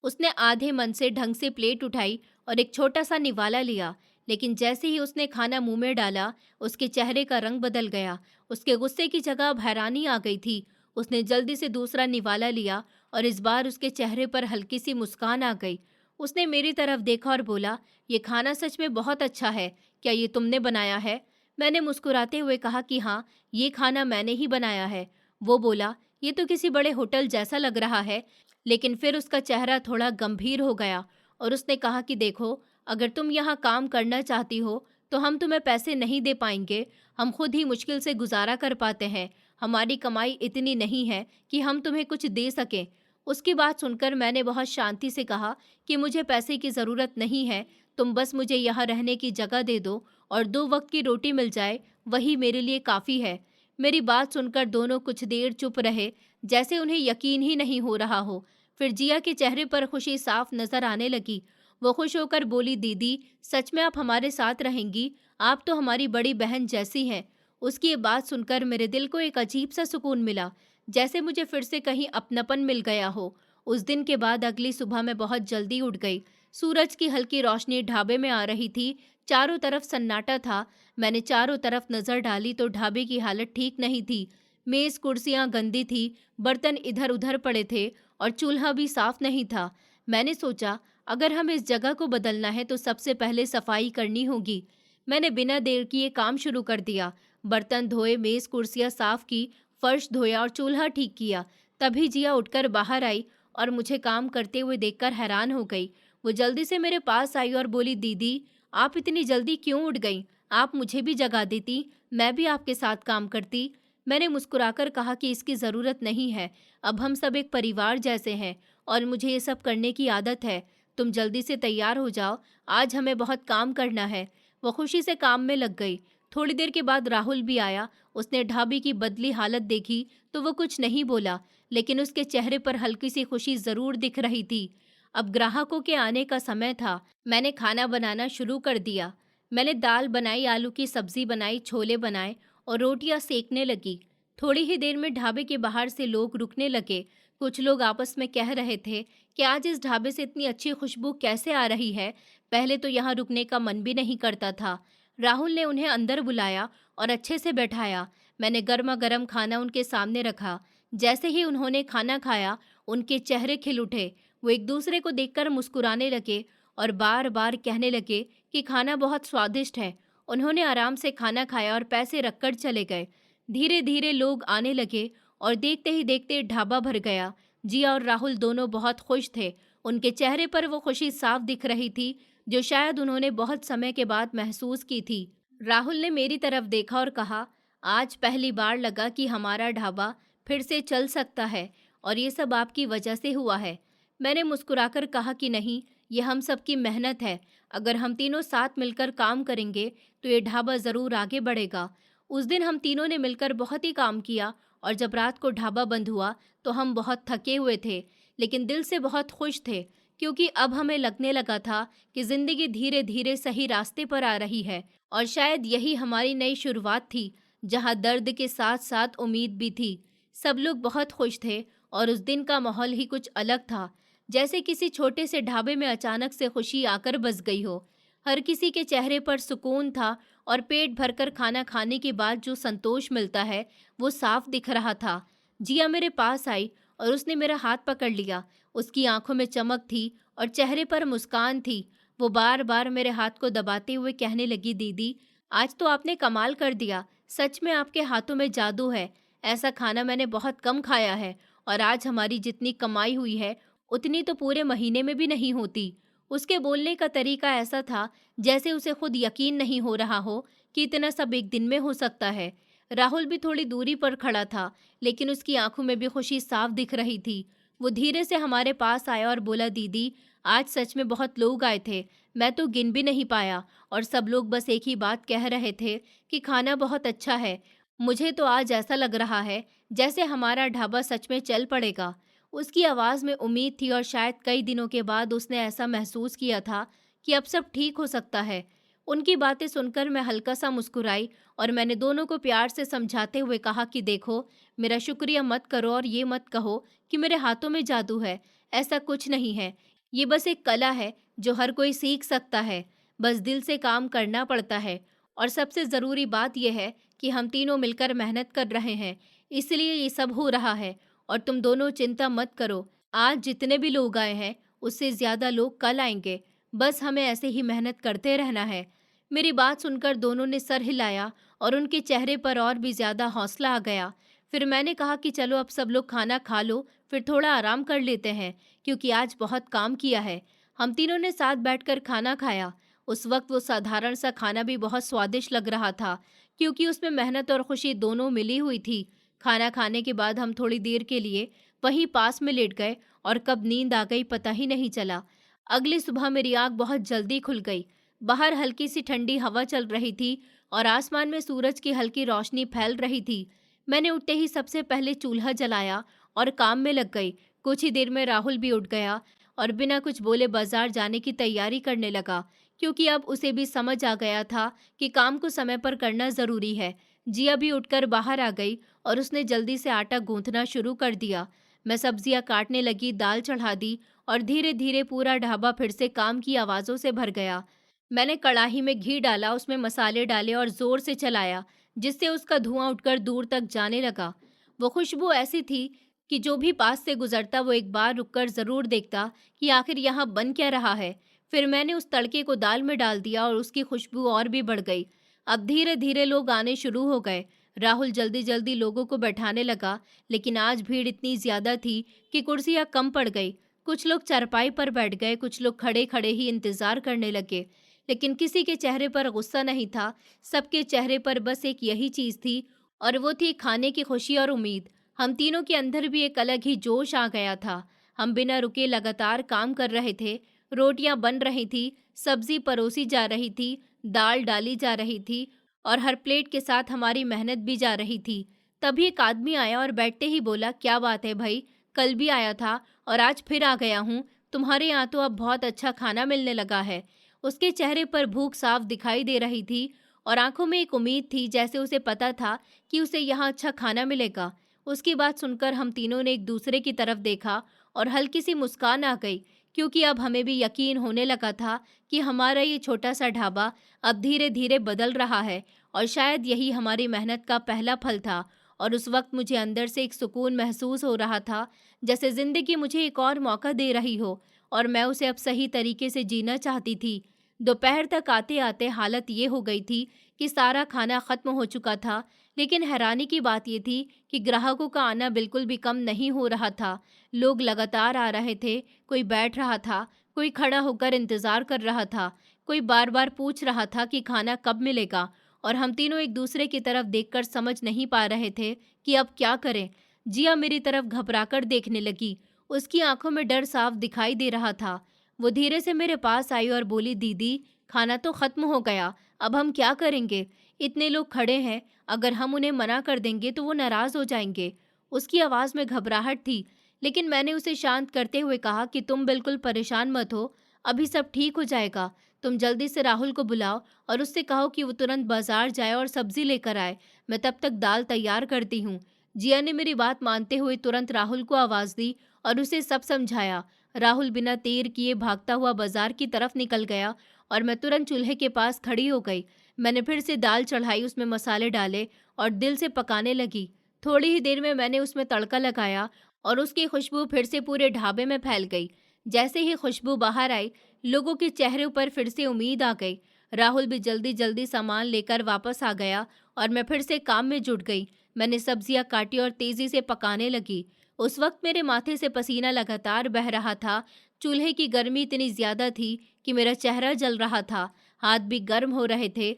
उसने आधे मन से ढंग से प्लेट उठाई और एक छोटा सा निवाला लिया, लेकिन जैसे ही उसने खाना मुंह में डाला, उसके चेहरे का रंग बदल गया। उसके गुस्से की जगह अब हैरानी आ गई थी। उसने जल्दी से दूसरा निवाला लिया और इस बार उसके चेहरे पर हल्की सी मुस्कान आ गई। उसने मेरी तरफ देखा और बोला, ये खाना सच में बहुत अच्छा है, क्या ये तुमने बनाया है? मैंने मुस्कुराते हुए कहा कि हाँ, ये खाना मैंने ही बनाया है। वो बोला, ये तो किसी बड़े होटल जैसा लग रहा है। लेकिन फिर उसका चेहरा थोड़ा गंभीर हो गया और उसने कहा कि देखो, अगर तुम यहाँ काम करना चाहती हो तो हम तुम्हें पैसे नहीं दे पाएंगे। हम खुद ही मुश्किल से गुजारा कर पाते हैं। हमारी कमाई इतनी नहीं है कि हम तुम्हें कुछ दे सकें। उसकी बात सुनकर मैंने बहुत शांति से कहा कि मुझे पैसे की ज़रूरत नहीं है, तुम बस मुझे यहाँ रहने की जगह दे दो और 2 वक्त की रोटी मिल जाए, वही मेरे लिए काफ़ी है। मेरी बात सुनकर दोनों कुछ देर चुप रहे, जैसे उन्हें यकीन ही नहीं हो रहा हो। फिर जिया के चेहरे पर खुशी साफ नजर आने लगी। वो खुश होकर बोली, दीदी, सच में आप हमारे साथ रहेंगी? आप तो हमारी बड़ी बहन जैसी हैं। उसकी ये बात सुनकर मेरे दिल को एक अजीब सा सुकून मिला, जैसे मुझे फिर से कहीं अपनापन मिल गया हो। उस दिन के बाद अगली सुबह मैं बहुत जल्दी उठ गई। सूरज की हल्की रोशनी ढाबे में आ रही थी। चारों तरफ सन्नाटा था। मैंने चारों तरफ नजर डाली तो ढाबे की हालत ठीक नहीं थी। मेज कुर्सियां गंदी थी, बर्तन इधर उधर पड़े थे और चूल्हा भी साफ नहीं था। मैंने सोचा, अगर हमें इस जगह को बदलना है तो सबसे पहले सफाई करनी होगी। मैंने बिना देर किए काम शुरू कर दिया। बर्तन धोए, मेज कुर्सियां साफ की, फर्श धोया और चूल्हा ठीक किया। तभी जिया उठकर बाहर आई और मुझे काम करते हुए देखकर हैरान हो गई। वो जल्दी से मेरे पास आई और बोली, दीदी, आप इतनी जल्दी क्यों उठ गई? आप मुझे भी जगा देती, मैं भी आपके साथ काम करती। मैंने मुस्कुराकर कहा कि इसकी ज़रूरत नहीं है, अब हम सब एक परिवार जैसे हैं और मुझे ये सब करने की आदत है। तुम जल्दी से तैयार हो जाओ, आज हमें बहुत काम करना है। वो खुशी से काम में लग गई। थोड़ी देर के बाद राहुल भी आया। उसने ढाबे की बदली हालत देखी तो वो कुछ नहीं बोला, लेकिन उसके चेहरे पर हल्की सी खुशी ज़रूर दिख रही थी। अब ग्राहकों के आने का समय था। मैंने खाना बनाना शुरू कर दिया। मैंने दाल बनाई, आलू की सब्जी बनाई, छोले बनाए और रोटियां सेकने लगी। थोड़ी ही देर में ढाबे के बाहर से लोग रुकने लगे। कुछ लोग आपस में कह रहे थे कि आज इस ढाबे से इतनी अच्छी खुशबू कैसे आ रही है, पहले तो यहाँ रुकने का मन भी नहीं करता था। राहुल ने उन्हें अंदर बुलाया और अच्छे से बैठाया। मैंने गर्मा गर्म खाना उनके सामने रखा। जैसे ही उन्होंने खाना खाया, उनके चेहरे खिल उठे। वो एक दूसरे को देखकर मुस्कुराने लगे और बार बार कहने लगे कि खाना बहुत स्वादिष्ट है। उन्होंने आराम से खाना खाया और पैसे रखकर चले गए। धीरे धीरे लोग आने लगे और देखते ही देखते ढाबा भर गया। जिया और राहुल दोनों बहुत खुश थे। उनके चेहरे पर वो खुशी साफ दिख रही थी, जो शायद उन्होंने बहुत समय के बाद महसूस की थी। राहुल ने मेरी तरफ देखा और कहा, आज पहली बार लगा कि हमारा ढाबा फिर से चल सकता है और ये सब आपकी वजह से हुआ है। मैंने मुस्कुराकर कहा कि नहीं, ये हम सब की मेहनत है। अगर हम तीनों साथ मिलकर काम करेंगे तो ये ढाबा ज़रूर आगे बढ़ेगा। उस दिन हम तीनों ने मिलकर बहुत ही काम किया और जब रात को ढाबा बंद हुआ तो हम बहुत थके हुए थे, लेकिन दिल से बहुत खुश थे, क्योंकि अब हमें लगने लगा था कि ज़िंदगी धीरे धीरे सही रास्ते पर आ रही है और शायद यही हमारी नई शुरुआत थी, जहाँ दर्द के साथ साथ उम्मीद भी थी। सब लोग बहुत खुश थे और उस दिन का माहौल ही कुछ अलग था, जैसे किसी छोटे से ढाबे में अचानक से खुशी आकर बस गई हो। हर किसी के चेहरे पर सुकून था और पेट भरकर खाना खाने के बाद जो संतोष मिलता है, वो साफ दिख रहा था। जिया मेरे पास आई और उसने मेरा हाथ पकड़ लिया। उसकी आंखों में चमक थी और चेहरे पर मुस्कान थी। वो बार बार मेरे हाथ को दबाते हुए कहने लगी, दीदी, आज तो आपने कमाल कर दिया। सच में आपके हाथों में जादू है। ऐसा खाना मैंने बहुत कम खाया है और आज हमारी जितनी कमाई हुई है उतनी तो पूरे महीने में भी नहीं होती। उसके बोलने का तरीका ऐसा था जैसे उसे खुद यकीन नहीं हो रहा हो कि इतना सब एक दिन में हो सकता है। राहुल भी थोड़ी दूरी पर खड़ा था, लेकिन उसकी आंखों में भी खुशी साफ दिख रही थी। वो धीरे से हमारे पास आया और बोला, दीदी, आज सच में बहुत लोग आए थे, मैं तो गिन भी नहीं पाया और सब लोग बस एक ही बात कह रहे थे कि खाना बहुत अच्छा है। मुझे तो आज ऐसा लग रहा है जैसे हमारा ढाबा सच में चल पड़ेगा। उसकी आवाज़ में उम्मीद थी और शायद कई दिनों के बाद उसने ऐसा महसूस किया था कि अब सब ठीक हो सकता है। उनकी बातें सुनकर मैं हल्का सा मुस्कुराई और मैंने दोनों को प्यार से समझाते हुए कहा कि देखो, मेरा शुक्रिया मत करो और ये मत कहो कि मेरे हाथों में जादू है। ऐसा कुछ नहीं है। ये बस एक कला है जो हर कोई सीख सकता है। बस दिल से काम करना पड़ता है और सबसे ज़रूरी बात यह है कि हम तीनों मिलकर मेहनत कर रहे हैं, इसलिए ये सब हो रहा है। और तुम दोनों चिंता मत करो। आज जितने भी लोग आए हैं उससे ज़्यादा लोग कल आएंगे। बस हमें ऐसे ही मेहनत करते रहना है। मेरी बात सुनकर दोनों ने सर हिलाया और उनके चेहरे पर और भी ज़्यादा हौसला आ गया। फिर मैंने कहा कि चलो अब सब लोग खाना खा लो, फिर थोड़ा आराम कर लेते हैं, क्योंकि आज बहुत काम किया है। हम तीनों ने साथ बैठकर खाना खाया। उस वक्त वो साधारण सा खाना भी बहुत स्वादिष्ट लग रहा था, क्योंकि उसमें मेहनत और खुशी दोनों मिली हुई थी। खाना खाने के बाद हम थोड़ी देर के लिए वहीं पास में लेट गए और कब नींद आ गई पता ही नहीं चला। अगली सुबह मेरी आँख बहुत जल्दी खुल गई। बाहर हल्की सी ठंडी हवा चल रही थी और आसमान में सूरज की हल्की रोशनी फैल रही थी। मैंने उठते ही सबसे पहले चूल्हा जलाया और काम में लग गई। कुछ ही देर में राहुल भी उठ गया और बिना कुछ बोले बाजार जाने की तैयारी करने लगा, क्योंकि अब उसे भी समझ आ गया था कि काम को समय पर करना ज़रूरी है। जिया भी उठकर बाहर आ गई और उसने जल्दी से आटा गूंथना शुरू कर दिया। मैं सब्जियां काटने लगी, दाल चढ़ा दी और धीरे धीरे पूरा ढाबा फिर से काम की आवाज़ों से भर गया। मैंने कढ़ाई में घी डाला, उसमें मसाले डाले और ज़ोर से चलाया, जिससे उसका धुआं उठकर दूर तक जाने लगा। वो खुशबू ऐसी थी कि जो भी पास से गुजरता वो एक बार रुककर ज़रूर देखता कि आखिर यहाँ बन क्या रहा है। फिर मैंने उस तड़के को दाल में डाल दिया और उसकी खुशबू और भी बढ़ गई। अब धीरे धीरे लोग आने शुरू हो गए। राहुल जल्दी जल्दी लोगों को बैठाने लगा, लेकिन आज भीड़ इतनी ज़्यादा थी कि कुर्सियाँ कम पड़ गई। कुछ लोग चारपाई पर बैठ गए, कुछ लोग खड़े खड़े ही इंतज़ार करने लगे। लेकिन किसी के चेहरे पर गुस्सा नहीं था। सबके चेहरे पर बस एक यही चीज़ थी, और वो थी खाने की खुशी और उम्मीद। हम तीनों के अंदर भी एक अलग ही जोश आ गया था। हम बिना रुके लगातार काम कर रहे थे। रोटियां बन रही थी, सब्जी परोसी जा रही थी, दाल डाली जा रही थी और हर प्लेट के साथ हमारी मेहनत भी जा रही थी। तभी एक आदमी आया और बैठते ही बोला, क्या बात है भाई, कल भी आया था और आज फिर आ गया हूँ। तुम्हारे यहाँ तो अब बहुत अच्छा खाना मिलने लगा है। उसके चेहरे पर भूख साफ दिखाई दे रही थी और आंखों में एक उम्मीद थी, जैसे उसे पता था कि उसे यहाँ अच्छा खाना मिलेगा। उसकी बात सुनकर हम तीनों ने एक दूसरे की तरफ देखा और हल्की सी मुस्कान आ गई, क्योंकि अब हमें भी यकीन होने लगा था कि हमारा ये छोटा सा ढाबा अब धीरे धीरे बदल रहा है और शायद यही हमारी मेहनत का पहला फल था। और उस वक्त मुझे अंदर से एक सुकून महसूस हो रहा था, जैसे ज़िंदगी मुझे एक और मौका दे रही हो और मैं उसे अब सही तरीके से जीना चाहती थी। दोपहर तक आते आते हालत ये हो गई थी कि सारा खाना ख़त्म हो चुका था, लेकिन हैरानी की बात ये थी कि ग्राहकों का आना बिल्कुल भी कम नहीं हो रहा था। लोग लगातार आ रहे थे, कोई बैठ रहा था, कोई खड़ा होकर इंतज़ार कर रहा था, कोई बार बार पूछ रहा था कि खाना कब मिलेगा। और हम तीनों एक दूसरे की तरफ देखकर समझ नहीं पा रहे थे कि अब क्या करें। जिया मेरी तरफ घबराकर देखने लगी, उसकी आंखों में डर साफ दिखाई दे रहा था। वो धीरे से मेरे पास आई और बोली, दीदी, खाना तो ख़त्म हो गया, अब हम क्या करेंगे? इतने लोग खड़े हैं, अगर हम उन्हें मना कर देंगे तो वो नाराज़ हो जाएंगे। उसकी आवाज़ में घबराहट थी, लेकिन मैंने उसे शांत करते हुए कहा कि तुम बिल्कुल परेशान मत हो, अभी सब ठीक हो जाएगा। तुम जल्दी से राहुल को बुलाओ और उससे कहो कि वो तुरंत बाजार जाए और सब्जी लेकर आए। मैं तब तक दाल तैयार करती हूँ। जिया ने मेरी बात मानते हुए तुरंत राहुल को आवाज़ दी और उसे सब समझाया। राहुल बिना देर किए भागता हुआ बाजार की तरफ निकल गया और मैं तुरंत चूल्हे के पास खड़ी हो गई। मैंने फिर से दाल चढ़ाई, उसमें मसाले डाले और दिल से पकाने लगी। थोड़ी ही देर में मैंने उसमें तड़का लगाया और उसकी खुशबू फिर से पूरे ढाबे में फैल गई। जैसे ही खुशबू बाहर आई, लोगों के चेहरों पर फिर से उम्मीद आ गई। राहुल भी जल्दी जल्दी सामान लेकर वापस आ गया और मैं फिर से काम में जुट गई। मैंने सब्जियां काटी और तेजी से पकाने लगी। उस वक्त मेरे माथे से पसीना लगातार बह रहा था। चूल्हे की गर्मी इतनी ज्यादा थी कि मेरा चेहरा जल रहा था, हाथ भी गर्म हो रहे थे।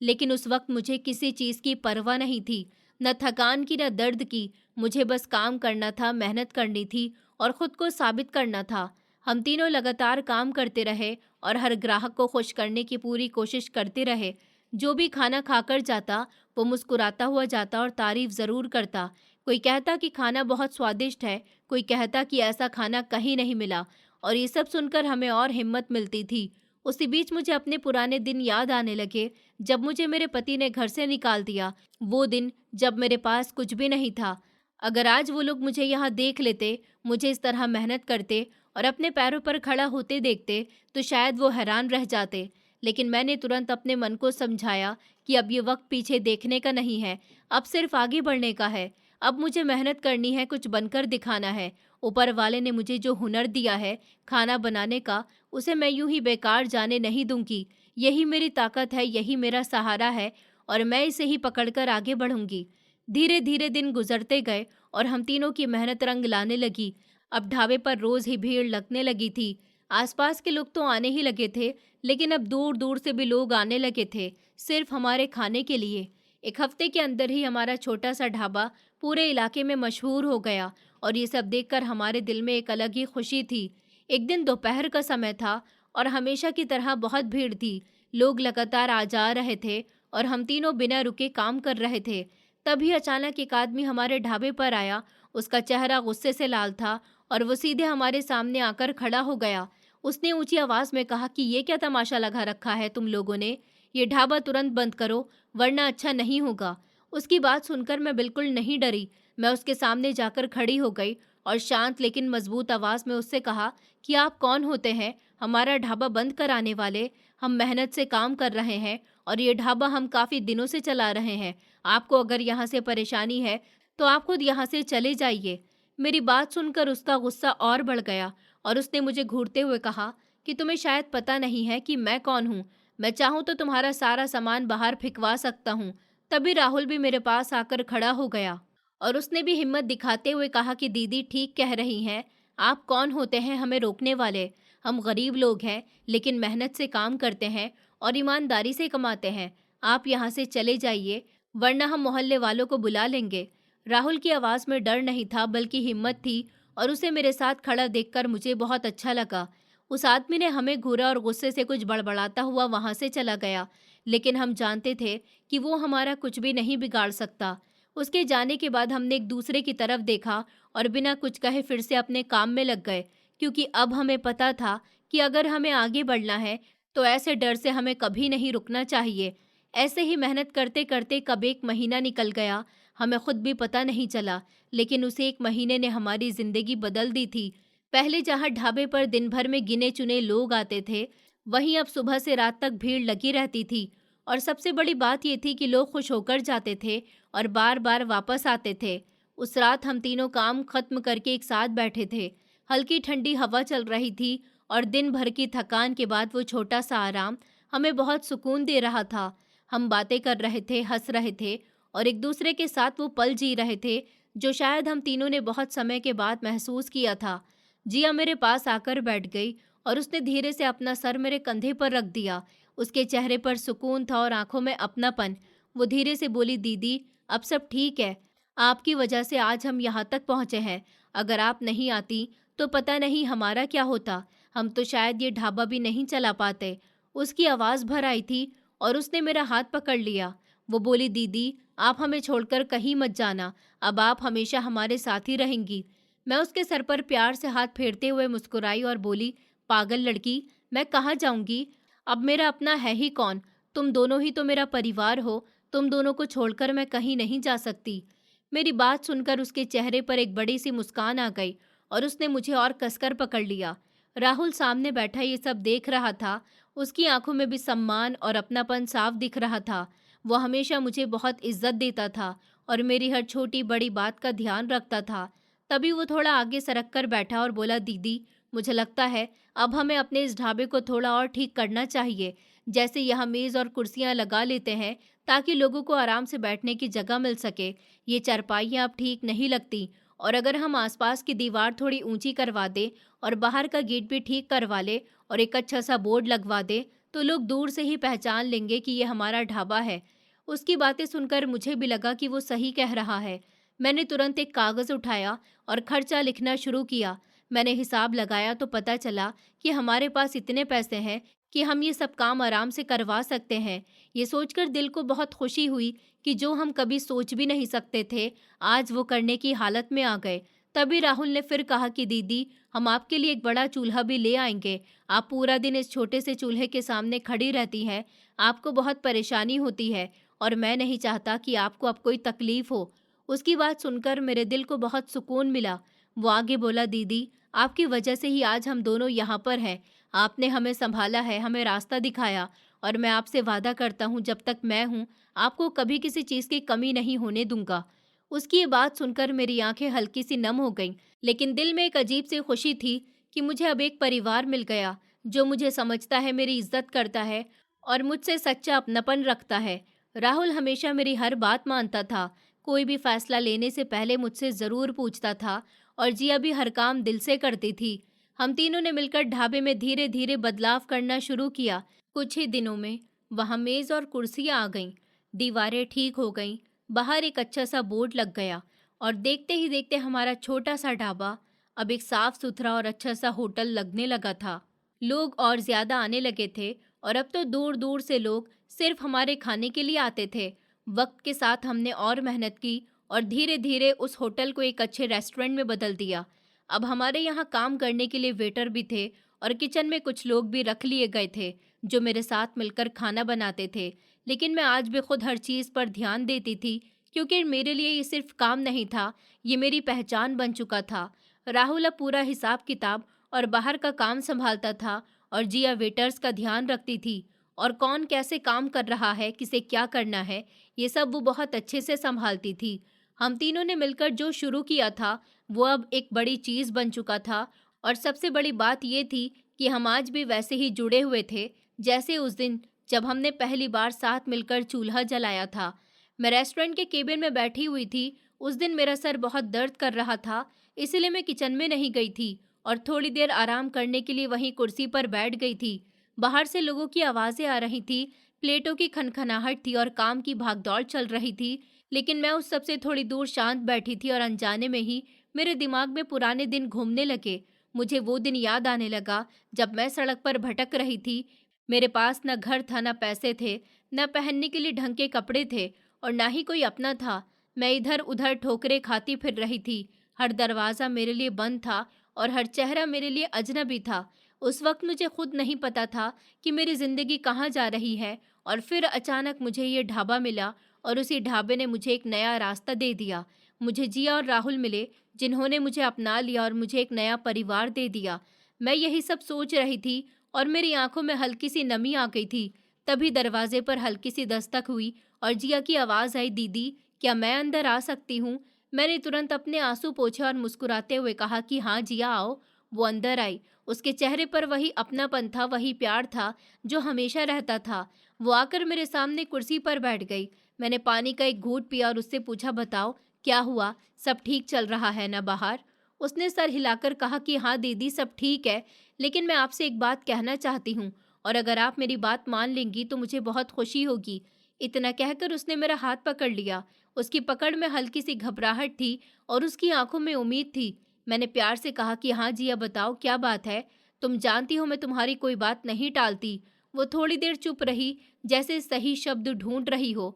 लेकिन उस वक्त मुझे किसी चीज़ की परवाह नहीं थी, न थकान की न दर्द की। मुझे बस काम करना था, मेहनत करनी थी और खुद को साबित करना था। हम तीनों लगातार काम करते रहे और हर ग्राहक को खुश करने की पूरी कोशिश करते रहे। जो भी खाना खाकर जाता वो मुस्कुराता हुआ जाता और तारीफ ज़रूर करता। कोई कहता कि खाना बहुत स्वादिष्ट है, कोई कहता कि ऐसा खाना कहीं नहीं मिला, और ये सब सुनकर हमें और हिम्मत मिलती थी। उसी बीच मुझे अपने पुराने दिन याद आने लगे, जब मुझे मेरे पति ने घर से निकाल दिया। वो दिन जब मेरे पास कुछ भी नहीं था। अगर आज वो लोग मुझे यहाँ देख लेते, मुझे इस तरह मेहनत करते और अपने पैरों पर खड़ा होते देखते, तो शायद वो हैरान रह जाते। लेकिन मैंने तुरंत अपने मन को समझाया कि अब ये वक्त पीछे देखने का नहीं है, अब सिर्फ आगे बढ़ने का है। अब मुझे मेहनत करनी है, कुछ बनकर दिखाना है ऊपर वाले ने मुझे जो हुनर दिया है खाना बनाने का, उसे मैं यूं ही बेकार जाने नहीं दूंगी। यही मेरी ताकत है, यही मेरा सहारा है और मैं इसे ही पकड़कर आगे बढ़ूंगी। धीरे धीरे दिन गुजरते गए और हम तीनों की मेहनत रंग लाने लगी। अब ढाबे पर रोज ही भीड़ लगने लगी थी। आसपास के लोग तो आने ही लगे थे, लेकिन अब दूर दूर से भी लोग आने लगे थे, सिर्फ हमारे खाने के लिए। एक हफ्ते के अंदर ही हमारा छोटा सा ढाबा पूरे इलाके में मशहूर हो गया और ये सब देखकर हमारे दिल में एक अलग ही खुशी थी। एक दिन दोपहर का समय था और हमेशा की तरह बहुत भीड़ थी। लोग लगातार आ जा रहे थे और हम तीनों बिना रुके काम कर रहे थे। तभी अचानक एक आदमी हमारे ढाबे पर आया। उसका चेहरा गुस्से से लाल था और वो सीधे हमारे सामने आकर खड़ा हो गया। उसने ऊंची आवाज में कहा कि ये क्या तमाशा लगा रखा है तुम लोगों ने? ये ढाबा तुरंत बंद करो, वरना अच्छा नहीं होगा। उसकी बात सुनकर मैं बिल्कुल नहीं डरी। मैं उसके सामने जाकर खड़ी हो गई और शांत लेकिन मजबूत आवाज में उससे कहा कि आप कौन होते हैं हमारा ढाबा बंद कराने वाले? हम मेहनत से काम कर रहे हैं और ये ढाबा हम काफ़ी दिनों से चला रहे हैं। आपको अगर यहाँ से परेशानी है तो आप खुद यहाँ से चले जाइए। मेरी बात सुनकर उसका गुस्सा और बढ़ गया और उसने मुझे घूरते हुए कहा कि तुम्हें शायद पता नहीं है कि मैं कौन हूँ। मैं चाहूँ तो तुम्हारा सारा सामान बाहर फिकवा सकता हूँ। तभी राहुल भी मेरे पास आकर खड़ा हो गया और उसने भी हिम्मत दिखाते हुए कहा कि दीदी ठीक कह रही हैं। आप कौन होते हैं हमें रोकने वाले? हम गरीब लोग हैं, लेकिन मेहनत से काम करते हैं और ईमानदारी से कमाते हैं। आप यहाँ से चले जाइए, वरना हम मोहल्ले वालों को बुला लेंगे। राहुल की आवाज़ में डर नहीं था, बल्कि हिम्मत थी और उसे मेरे साथ खड़ा देखकर मुझे बहुत अच्छा लगा। उस आदमी ने हमें घूरा और गुस्से से कुछ बड़बड़ाता हुआ वहाँ से चला गया, लेकिन हम जानते थे कि वो हमारा कुछ भी नहीं बिगाड़ सकता। उसके जाने के बाद हमने एक दूसरे की तरफ देखा और बिना कुछ कहे फिर से अपने काम में लग गए, क्योंकि अब हमें पता था कि अगर हमें आगे बढ़ना है तो ऐसे डर से हमें कभी नहीं रुकना चाहिए। ऐसे ही मेहनत करते करते कब एक महीना निकल गया, हमें खुद भी पता नहीं चला, लेकिन उस एक महीने ने हमारी ज़िंदगी बदल दी थी। पहले जहाँ ढाबे पर दिन भर में गिने चुने लोग आते थे, वहीं अब सुबह से रात तक भीड़ लगी रहती थी। और सबसे बड़ी बात ये थी कि लोग खुश होकर जाते थे और बार बार वापस आते थे। उस रात हम तीनों काम खत्म करके एक साथ बैठे थे। हल्की ठंडी हवा चल रही थी और दिन भर की थकान के बाद वो छोटा सा आराम हमें बहुत सुकून दे रहा था। हम बातें कर रहे थे, हंस रहे थे और एक दूसरे के साथ वो पल जी रहे थे जो शायद हम तीनों ने बहुत समय के बाद महसूस किया था। जिया मेरे पास आकर बैठ गई और उसने धीरे से अपना सर मेरे कंधे पर रख दिया। उसके चेहरे पर सुकून था और आंखों में अपनापन। वो धीरे से बोली, दीदी अब सब ठीक है। आपकी वजह से आज हम यहाँ तक पहुँचे हैं। अगर आप नहीं आती तो पता नहीं हमारा क्या होता। हम तो शायद ये ढाबा भी नहीं चला पाते। उसकी आवाज़ भर आई थी और उसने मेरा हाथ पकड़ लिया। वो बोली, दीदी आप हमें छोड़कर कहीं मत जाना। अब आप हमेशा हमारे साथ ही रहेंगी। मैं उसके सर पर प्यार से हाथ फेरते हुए मुस्कुराई और बोली, पागल लड़की, मैं कहाँ जाऊंगी? अब मेरा अपना है ही कौन? तुम दोनों ही तो मेरा परिवार हो। तुम दोनों को छोड़कर मैं कहीं नहीं जा सकती। मेरी बात सुनकर उसके चेहरे पर एक बड़ी सी मुस्कान आ गई और उसने मुझे और कसकर पकड़ लिया। राहुल सामने बैठा ये सब देख रहा था। उसकी आंखों में भी सम्मान और अपनापन साफ दिख रहा था। वो हमेशा मुझे बहुत इज्जत देता था और मेरी हर छोटी बड़ी बात का ध्यान रखता था। तभी वो थोड़ा आगे सरक कर बैठा और बोला, दीदी मुझे लगता है अब हमें अपने इस ढाबे को थोड़ा और ठीक करना चाहिए। जैसे यहाँ मेज़ और कुर्सियाँ लगा लेते हैं ताकि लोगों को आराम से बैठने की जगह मिल सके। ये चारपाइयाँ अब ठीक नहीं लगती और अगर हम आसपास की दीवार थोड़ी ऊंची करवा दें और बाहर का गेट भी ठीक करवा ले और एक अच्छा सा बोर्ड लगवा दें तो लोग दूर से ही पहचान लेंगे कि ये हमारा ढाबा है। उसकी बातें सुनकर मुझे भी लगा कि वो सही कह रहा है। मैंने तुरंत एक कागज़ उठाया और खर्चा लिखना शुरू किया। मैंने हिसाब लगाया तो पता चला कि हमारे पास इतने पैसे हैं कि हम ये सब काम आराम से करवा सकते हैं। ये सोचकर दिल को बहुत खुशी हुई कि जो हम कभी सोच भी नहीं सकते थे, आज वो करने की हालत में आ गए। तभी राहुल ने फिर कहा कि दीदी हम आपके लिए एक बड़ा चूल्हा भी ले आएंगे। आप पूरा दिन इस छोटे से चूल्हे के सामने खड़ी रहती हैं, आपको बहुत परेशानी होती है और मैं नहीं चाहता कि आपको अब कोई तकलीफ हो। उसकी बात सुनकर मेरे दिल को बहुत सुकून मिला। वो आगे बोला, दीदी आपकी वजह से ही आज हम दोनों यहाँ पर हैं। आपने हमें संभाला है, हमें रास्ता दिखाया और मैं आपसे वादा करता हूँ जब तक मैं हूँ आपको कभी किसी चीज़ की कमी नहीं होने दूंगा। उसकी ये बात सुनकर मेरी आंखें हल्की सी नम हो गईं, लेकिन दिल में एक अजीब सी खुशी थी कि मुझे अब एक परिवार मिल गया जो मुझे समझता है, मेरी इज्जत करता है और मुझसे सच्चा अपनापन रखता है। राहुल हमेशा मेरी हर बात मानता था, कोई भी फैसला लेने से पहले मुझसे ज़रूर पूछता था और जिया भी हर काम दिल से करती थी। हम तीनों ने मिलकर ढाबे में धीरे धीरे बदलाव करना शुरू किया। कुछ ही दिनों में वहाँ मेज़ और कुर्सियाँ आ गईं, दीवारें ठीक हो गईं, बाहर एक अच्छा सा बोर्ड लग गया और देखते ही देखते हमारा छोटा सा ढाबा अब एक साफ सुथरा और अच्छा सा होटल लगने लगा था। लोग और ज्यादा आने लगे थे और अब तो दूर दूर से लोग सिर्फ हमारे खाने के लिए आते थे। वक्त के साथ हमने और मेहनत की और धीरे धीरे उस होटल को एक अच्छे रेस्टोरेंट में बदल दिया। अब हमारे यहाँ काम करने के लिए वेटर भी थे और किचन में कुछ लोग भी रख लिए गए थे जो मेरे साथ मिलकर खाना बनाते थे। लेकिन मैं आज भी खुद हर चीज़ पर ध्यान देती थी, क्योंकि मेरे लिए ये सिर्फ काम नहीं था, ये मेरी पहचान बन चुका था। राहुल अब पूरा हिसाब किताब और बाहर का काम संभालता था और जिया वेटर्स का ध्यान रखती थी और कौन कैसे काम कर रहा है, किसे क्या करना है, ये सब वो बहुत अच्छे से संभालती थी। हम तीनों ने मिलकर जो शुरू किया था वो अब एक बड़ी चीज़ बन चुका था और सबसे बड़ी बात ये थी कि हम आज भी वैसे ही जुड़े हुए थे जैसे उस दिन जब हमने पहली बार साथ मिलकर चूल्हा जलाया था। मैं रेस्टोरेंट के केबिन में बैठी हुई थी। उस दिन मेरा सर बहुत दर्द कर रहा था, इसलिए मैं किचन में नहीं गई थी और थोड़ी देर आराम करने के लिए वहीं कुर्सी पर बैठ गई थी। बाहर से लोगों की आवाज़ें आ रही थी, प्लेटों की खनखनाहट थी और काम की भागदौड़ चल रही थी, लेकिन मैं उस सबसे थोड़ी दूर शांत बैठी थी और अनजाने में ही मेरे दिमाग में पुराने दिन घूमने लगे। मुझे वो दिन याद आने लगा जब मैं सड़क पर भटक रही थी। मेरे पास न घर था, न पैसे थे, न पहनने के लिए ढंग के कपड़े थे और ना ही कोई अपना था। मैं इधर उधर ठोकरें खाती फिर रही थी। हर दरवाज़ा मेरे लिए बंद था और हर चेहरा मेरे लिए अजनबी था। उस वक्त मुझे खुद नहीं पता था कि मेरी ज़िंदगी कहाँ जा रही है और फिर अचानक मुझे ये ढाबा मिला और उसी ढाबे ने मुझे एक नया रास्ता दे दिया। मुझे जिया और राहुल मिले जिन्होंने मुझे अपना लिया और मुझे एक नया परिवार दे दिया। मैं यही सब सोच रही थी और मेरी आंखों में हल्की सी नमी आ गई थी। तभी दरवाजे पर हल्की सी दस्तक हुई और जिया की आवाज़ आई, दीदी क्या मैं अंदर आ सकती हूँ? मैंने तुरंत अपने आंसू पोंछे और मुस्कुराते हुए कहा कि हाँ जिया आओ। वो अंदर आई। उसके चेहरे पर वही अपनापन था, वही प्यार था जो हमेशा रहता था। वो आकर मेरे सामने कुर्सी पर बैठ गई। मैंने पानी का एक घूंट पिया और उससे पूछा, बताओ क्या हुआ, सब ठीक चल रहा है ना बाहर? उसने सर हिलाकर कहा कि हाँ दीदी सब ठीक है, लेकिन मैं आपसे एक बात कहना चाहती हूँ और अगर आप मेरी बात मान लेंगी तो मुझे बहुत खुशी होगी। इतना कहकर उसने मेरा हाथ पकड़ लिया। उसकी पकड़ में हल्की सी घबराहट थी और उसकी आंखों में उम्मीद थी। मैंने प्यार से कहा कि हाँ जिया बताओ क्या बात है, तुम जानती हो मैं तुम्हारी कोई बात नहीं टालती। वो थोड़ी देर चुप रही, जैसे सही शब्द ढूंढ रही हो।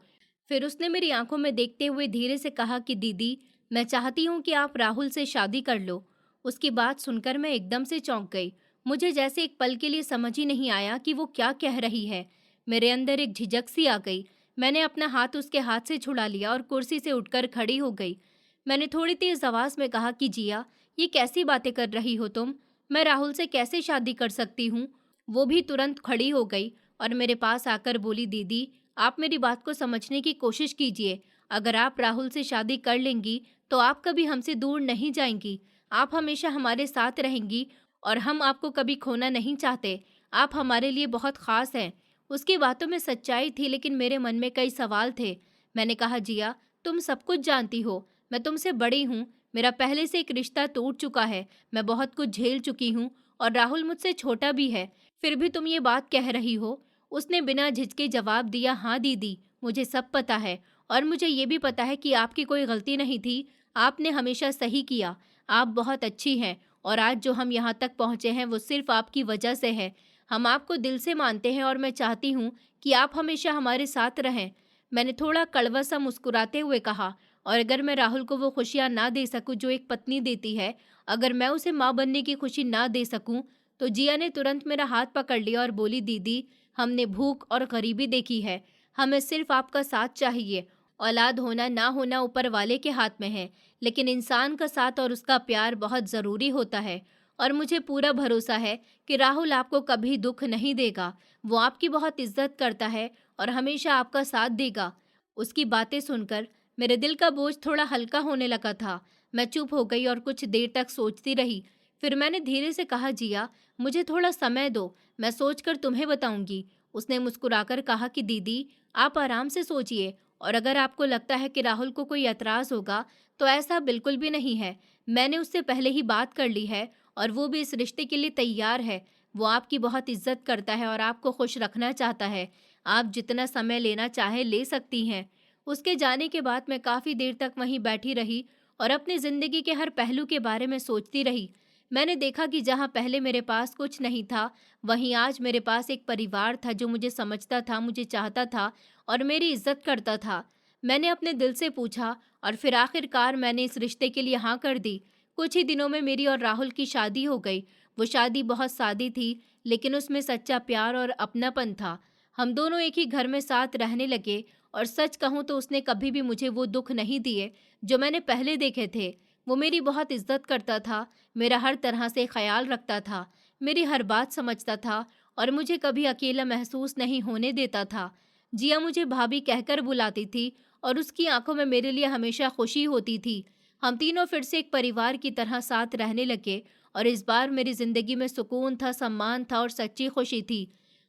फिर उसने मेरी आंखों में देखते हुए धीरे से कहा कि दीदी मैं चाहती हूँ कि आप राहुल से शादी कर लो। उसकी बात सुनकर मैं एकदम से चौंक गई। मुझे जैसे एक पल के लिए समझ ही नहीं आया कि वो क्या कह रही है। मेरे अंदर एक झिझक सी आ गई। मैंने अपना हाथ उसके हाथ से छुड़ा लिया और कुर्सी से उठकर खड़ी हो गई। मैंने थोड़ी तेज आवाज में कहा कि जिया ये कैसी बातें कर रही हो तुम? मैं राहुल से कैसे शादी कर सकती हूँ? वो भी तुरंत खड़ी हो गई और मेरे पास आकर बोली, दीदी आप मेरी बात को समझने की कोशिश कीजिए। अगर आप राहुल से शादी कर लेंगी तो आप कभी हमसे दूर नहीं जाएंगी। आप हमेशा हमारे साथ रहेंगी और हम आपको कभी खोना नहीं चाहते। आप हमारे लिए बहुत खास हैं। उसकी बातों में सच्चाई थी, लेकिन मेरे मन में कई सवाल थे। मैंने कहा, जिया तुम सब कुछ जानती हो, मैं तुमसे बड़ी हूँ, मेरा पहले से एक रिश्ता टूट चुका है, मैं बहुत कुछ झेल चुकी हूँ और राहुल मुझसे छोटा भी है, फिर भी तुम ये बात कह रही हो? उसने बिना झिझके जवाब दिया, हाँ दीदी मुझे सब पता है और मुझे ये भी पता है कि आपकी कोई गलती नहीं थी। आपने हमेशा सही किया। आप बहुत अच्छी हैं और आज जो हम यहाँ तक पहुँचे हैं वो सिर्फ आपकी वजह से है। हम आपको दिल से मानते हैं और मैं चाहती हूँ कि आप हमेशा हमारे साथ रहें। मैंने थोड़ा कड़वा सा मुस्कुराते हुए कहा, और अगर मैं राहुल को वो खुशियाँ ना दे सकूँ जो एक पत्नी देती है, अगर मैं उसे माँ बनने की खुशी ना दे सकूँ, तो जिया ने तुरंत मेरा हाथ पकड़ लिया और बोली, दीदी हमने भूख और गरीबी देखी है, हमें सिर्फ आपका साथ चाहिए। औलाद होना ना होना ऊपर वाले के हाथ में है, लेकिन इंसान का साथ और उसका प्यार बहुत ज़रूरी होता है और मुझे पूरा भरोसा है कि राहुल आपको कभी दुख नहीं देगा। वो आपकी बहुत इज्जत करता है और हमेशा आपका साथ देगा। उसकी बातें सुनकर मेरे दिल का बोझ थोड़ा हल्का होने लगा था। मैं चुप हो गई और कुछ देर तक सोचती रही। फिर मैंने धीरे से कहा, जिया, मुझे थोड़ा समय दो, मैं सोचकर तुम्हें बताऊंगी। उसने मुस्कुराकर कहा कि दीदी, आप आराम से सोचिए, और अगर आपको लगता है कि राहुल को कोई एतराज़ होगा तो ऐसा बिल्कुल भी नहीं है। मैंने उससे पहले ही बात कर ली है और वो भी इस रिश्ते के लिए तैयार है। वो आपकी बहुत इज्जत करता है और आपको खुश रखना चाहता है। आप जितना समय लेना चाहे ले सकती हैं। उसके जाने के बाद मैं काफ़ी देर तक वहीं बैठी रही और अपनी ज़िंदगी के हर पहलू के बारे में सोचती रही। मैंने देखा कि जहाँ पहले मेरे पास कुछ नहीं था, वहीं आज मेरे पास एक परिवार था जो मुझे समझता था, मुझे चाहता था और मेरी इज्जत करता था। मैंने अपने दिल से पूछा और फिर आखिरकार मैंने इस रिश्ते के लिए हाँ कर दी। कुछ ही दिनों में मेरी और राहुल की शादी हो गई। वो शादी बहुत सादी थी, लेकिन उसमें सच्चा प्यार और अपनापन था। हम दोनों एक ही घर में साथ रहने लगे और सच कहूँ तो उसने कभी भी मुझे वो दुख नहीं दिए जो मैंने पहले देखे थे। वो मेरी बहुत इज्जत करता था, मेरा हर तरह से ख्याल रखता था, मेरी हर बात समझता था और मुझे कभी अकेला महसूस नहीं होने देता था। जिया मुझे भाभी कहकर बुलाती थी और उसकी आंखों में मेरे लिए हमेशा खुशी होती थी। हम तीनों फिर से एक परिवार की तरह साथ रहने लगे और इस बार मेरी जिंदगी में सुकून था, सम्मान था और सच्ची खुशी थी।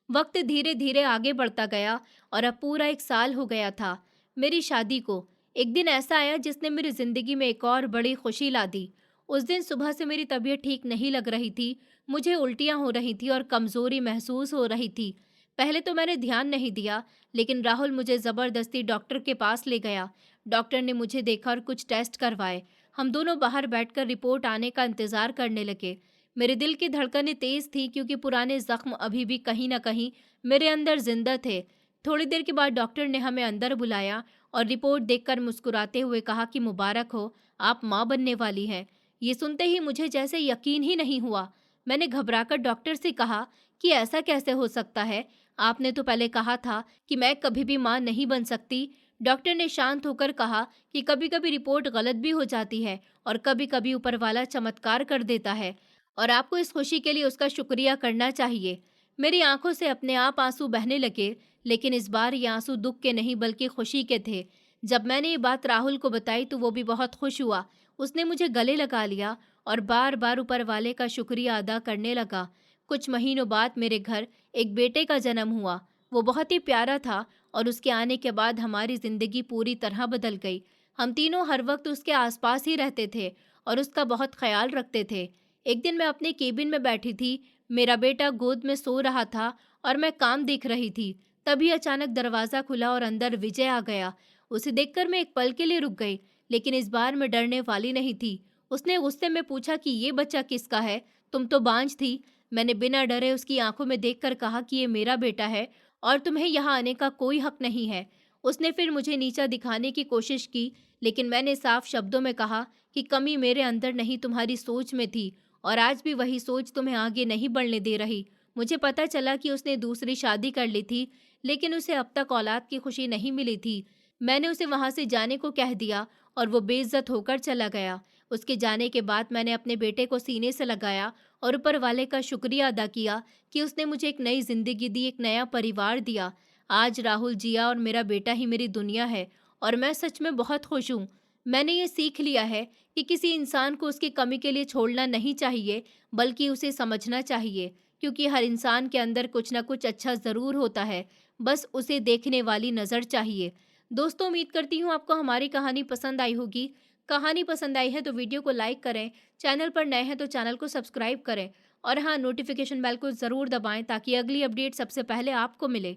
वक्त धीरे धीरे आगे बढ़ता गया और अब पूरा 1 साल हो गया था मेरी शादी को। एक दिन ऐसा आया जिसने मेरी जिंदगी में एक और बड़ी खुशी ला दी। उस दिन सुबह से मेरी तबीयत ठीक नहीं लग रही थी। मुझे उल्टियां हो रही थी और कमजोरी महसूस हो रही थी। पहले तो मैंने ध्यान नहीं दिया, लेकिन राहुल मुझे जबरदस्ती डॉक्टर के पास ले गया। डॉक्टर ने मुझे देखा और कुछ टेस्ट करवाए। हम दोनों बाहर बैठकर रिपोर्ट आने का इंतजार करने लगे। मेरे दिल की धड़कनें तेज थी क्योंकि पुराने जख्म अभी भी कहीं ना कहीं मेरे अंदर जिंदा थे। थोड़ी देर के बाद डॉक्टर ने हमें अंदर बुलाया और रिपोर्ट देखकर मुस्कुराते हुए कहा कि मुबारक हो, आप माँ बनने वाली हैं। ये सुनते ही मुझे जैसे यकीन ही नहीं हुआ। मैंने घबराकर डॉक्टर से कहा कि ऐसा कैसे हो सकता है? आपने तो पहले कहा था कि मैं कभी भी माँ नहीं बन सकती। डॉक्टर ने शांत होकर कहा कि कभी कभी रिपोर्ट गलत भी हो जाती है और कभी कभी ऊपर वाला चमत्कार कर देता है और आपको इस खुशी के लिए उसका शुक्रिया करना चाहिए। मेरी आंखों से अपने आप आंसू बहने लगे, लेकिन इस बार ये आंसू दुख के नहीं बल्कि खुशी के थे। जब मैंने ये बात राहुल को बताई तो वो भी बहुत खुश हुआ। उसने मुझे गले लगा लिया और बार बार ऊपर वाले का शुक्रिया अदा करने लगा। कुछ महीनों बाद मेरे घर एक बेटे का जन्म हुआ। वो बहुत ही प्यारा था और उसके आने के बाद हमारी जिंदगी पूरी तरह बदल गई। हम तीनों हर वक्त उसके आसपास ही रहते थे और उसका बहुत ख्याल रखते थे। एक दिन मैं अपने केबिन में बैठी थी, मेरा बेटा गोद में सो रहा था और मैं काम देख रही थी। तभी अचानक दरवाज़ा खुला और अंदर विजय आ गया। उसे देखकर मैं एक पल के लिए रुक गई, लेकिन इस बार मैं डरने वाली नहीं थी। उसने गुस्से में पूछा कि ये बच्चा किसका है? तुम तो बांझ थी। मैंने बिना डरे उसकी आंखों में देखकर कहा कि ये मेरा बेटा है और तुम्हें यहाँ आने का कोई हक नहीं है। उसने फिर मुझे नीचा दिखाने की कोशिश की, लेकिन मैंने साफ शब्दों में कहा कि कमी मेरे अंदर नहीं, तुम्हारी सोच में थी और आज भी वही सोच तुम्हें आगे नहीं बढ़ने दे रही। मुझे पता चला कि उसने दूसरी शादी कर ली थी, लेकिन उसे अब तक औलाद की खुशी नहीं मिली थी। मैंने उसे वहां से जाने को कह दिया और वो बेइज्जत होकर चला गया। उसके जाने के बाद मैंने अपने बेटे को सीने से लगाया और ऊपर वाले का शुक्रिया अदा किया कि उसने मुझे एक नई जिंदगी दी, एक नया परिवार दिया। आज राहुल, जिया और मेरा बेटा ही मेरी दुनिया है और मैं सच में बहुत खुश हूँ। मैंने ये सीख लिया है कि किसी इंसान को उसकी कमी के लिए छोड़ना नहीं चाहिए, बल्कि उसे समझना चाहिए, क्योंकि हर इंसान के अंदर कुछ ना कुछ अच्छा ज़रूर होता है, बस उसे देखने वाली नज़र चाहिए। दोस्तों, उम्मीद करती हूँ आपको हमारी कहानी पसंद आई होगी। कहानी पसंद आई है तो वीडियो को लाइक करें, चैनल पर नए हैं तो चैनल को सब्सक्राइब करें और हाँ, नोटिफिकेशन बेल को ज़रूर दबाएं ताकि अगली अपडेट सबसे पहले आपको मिले।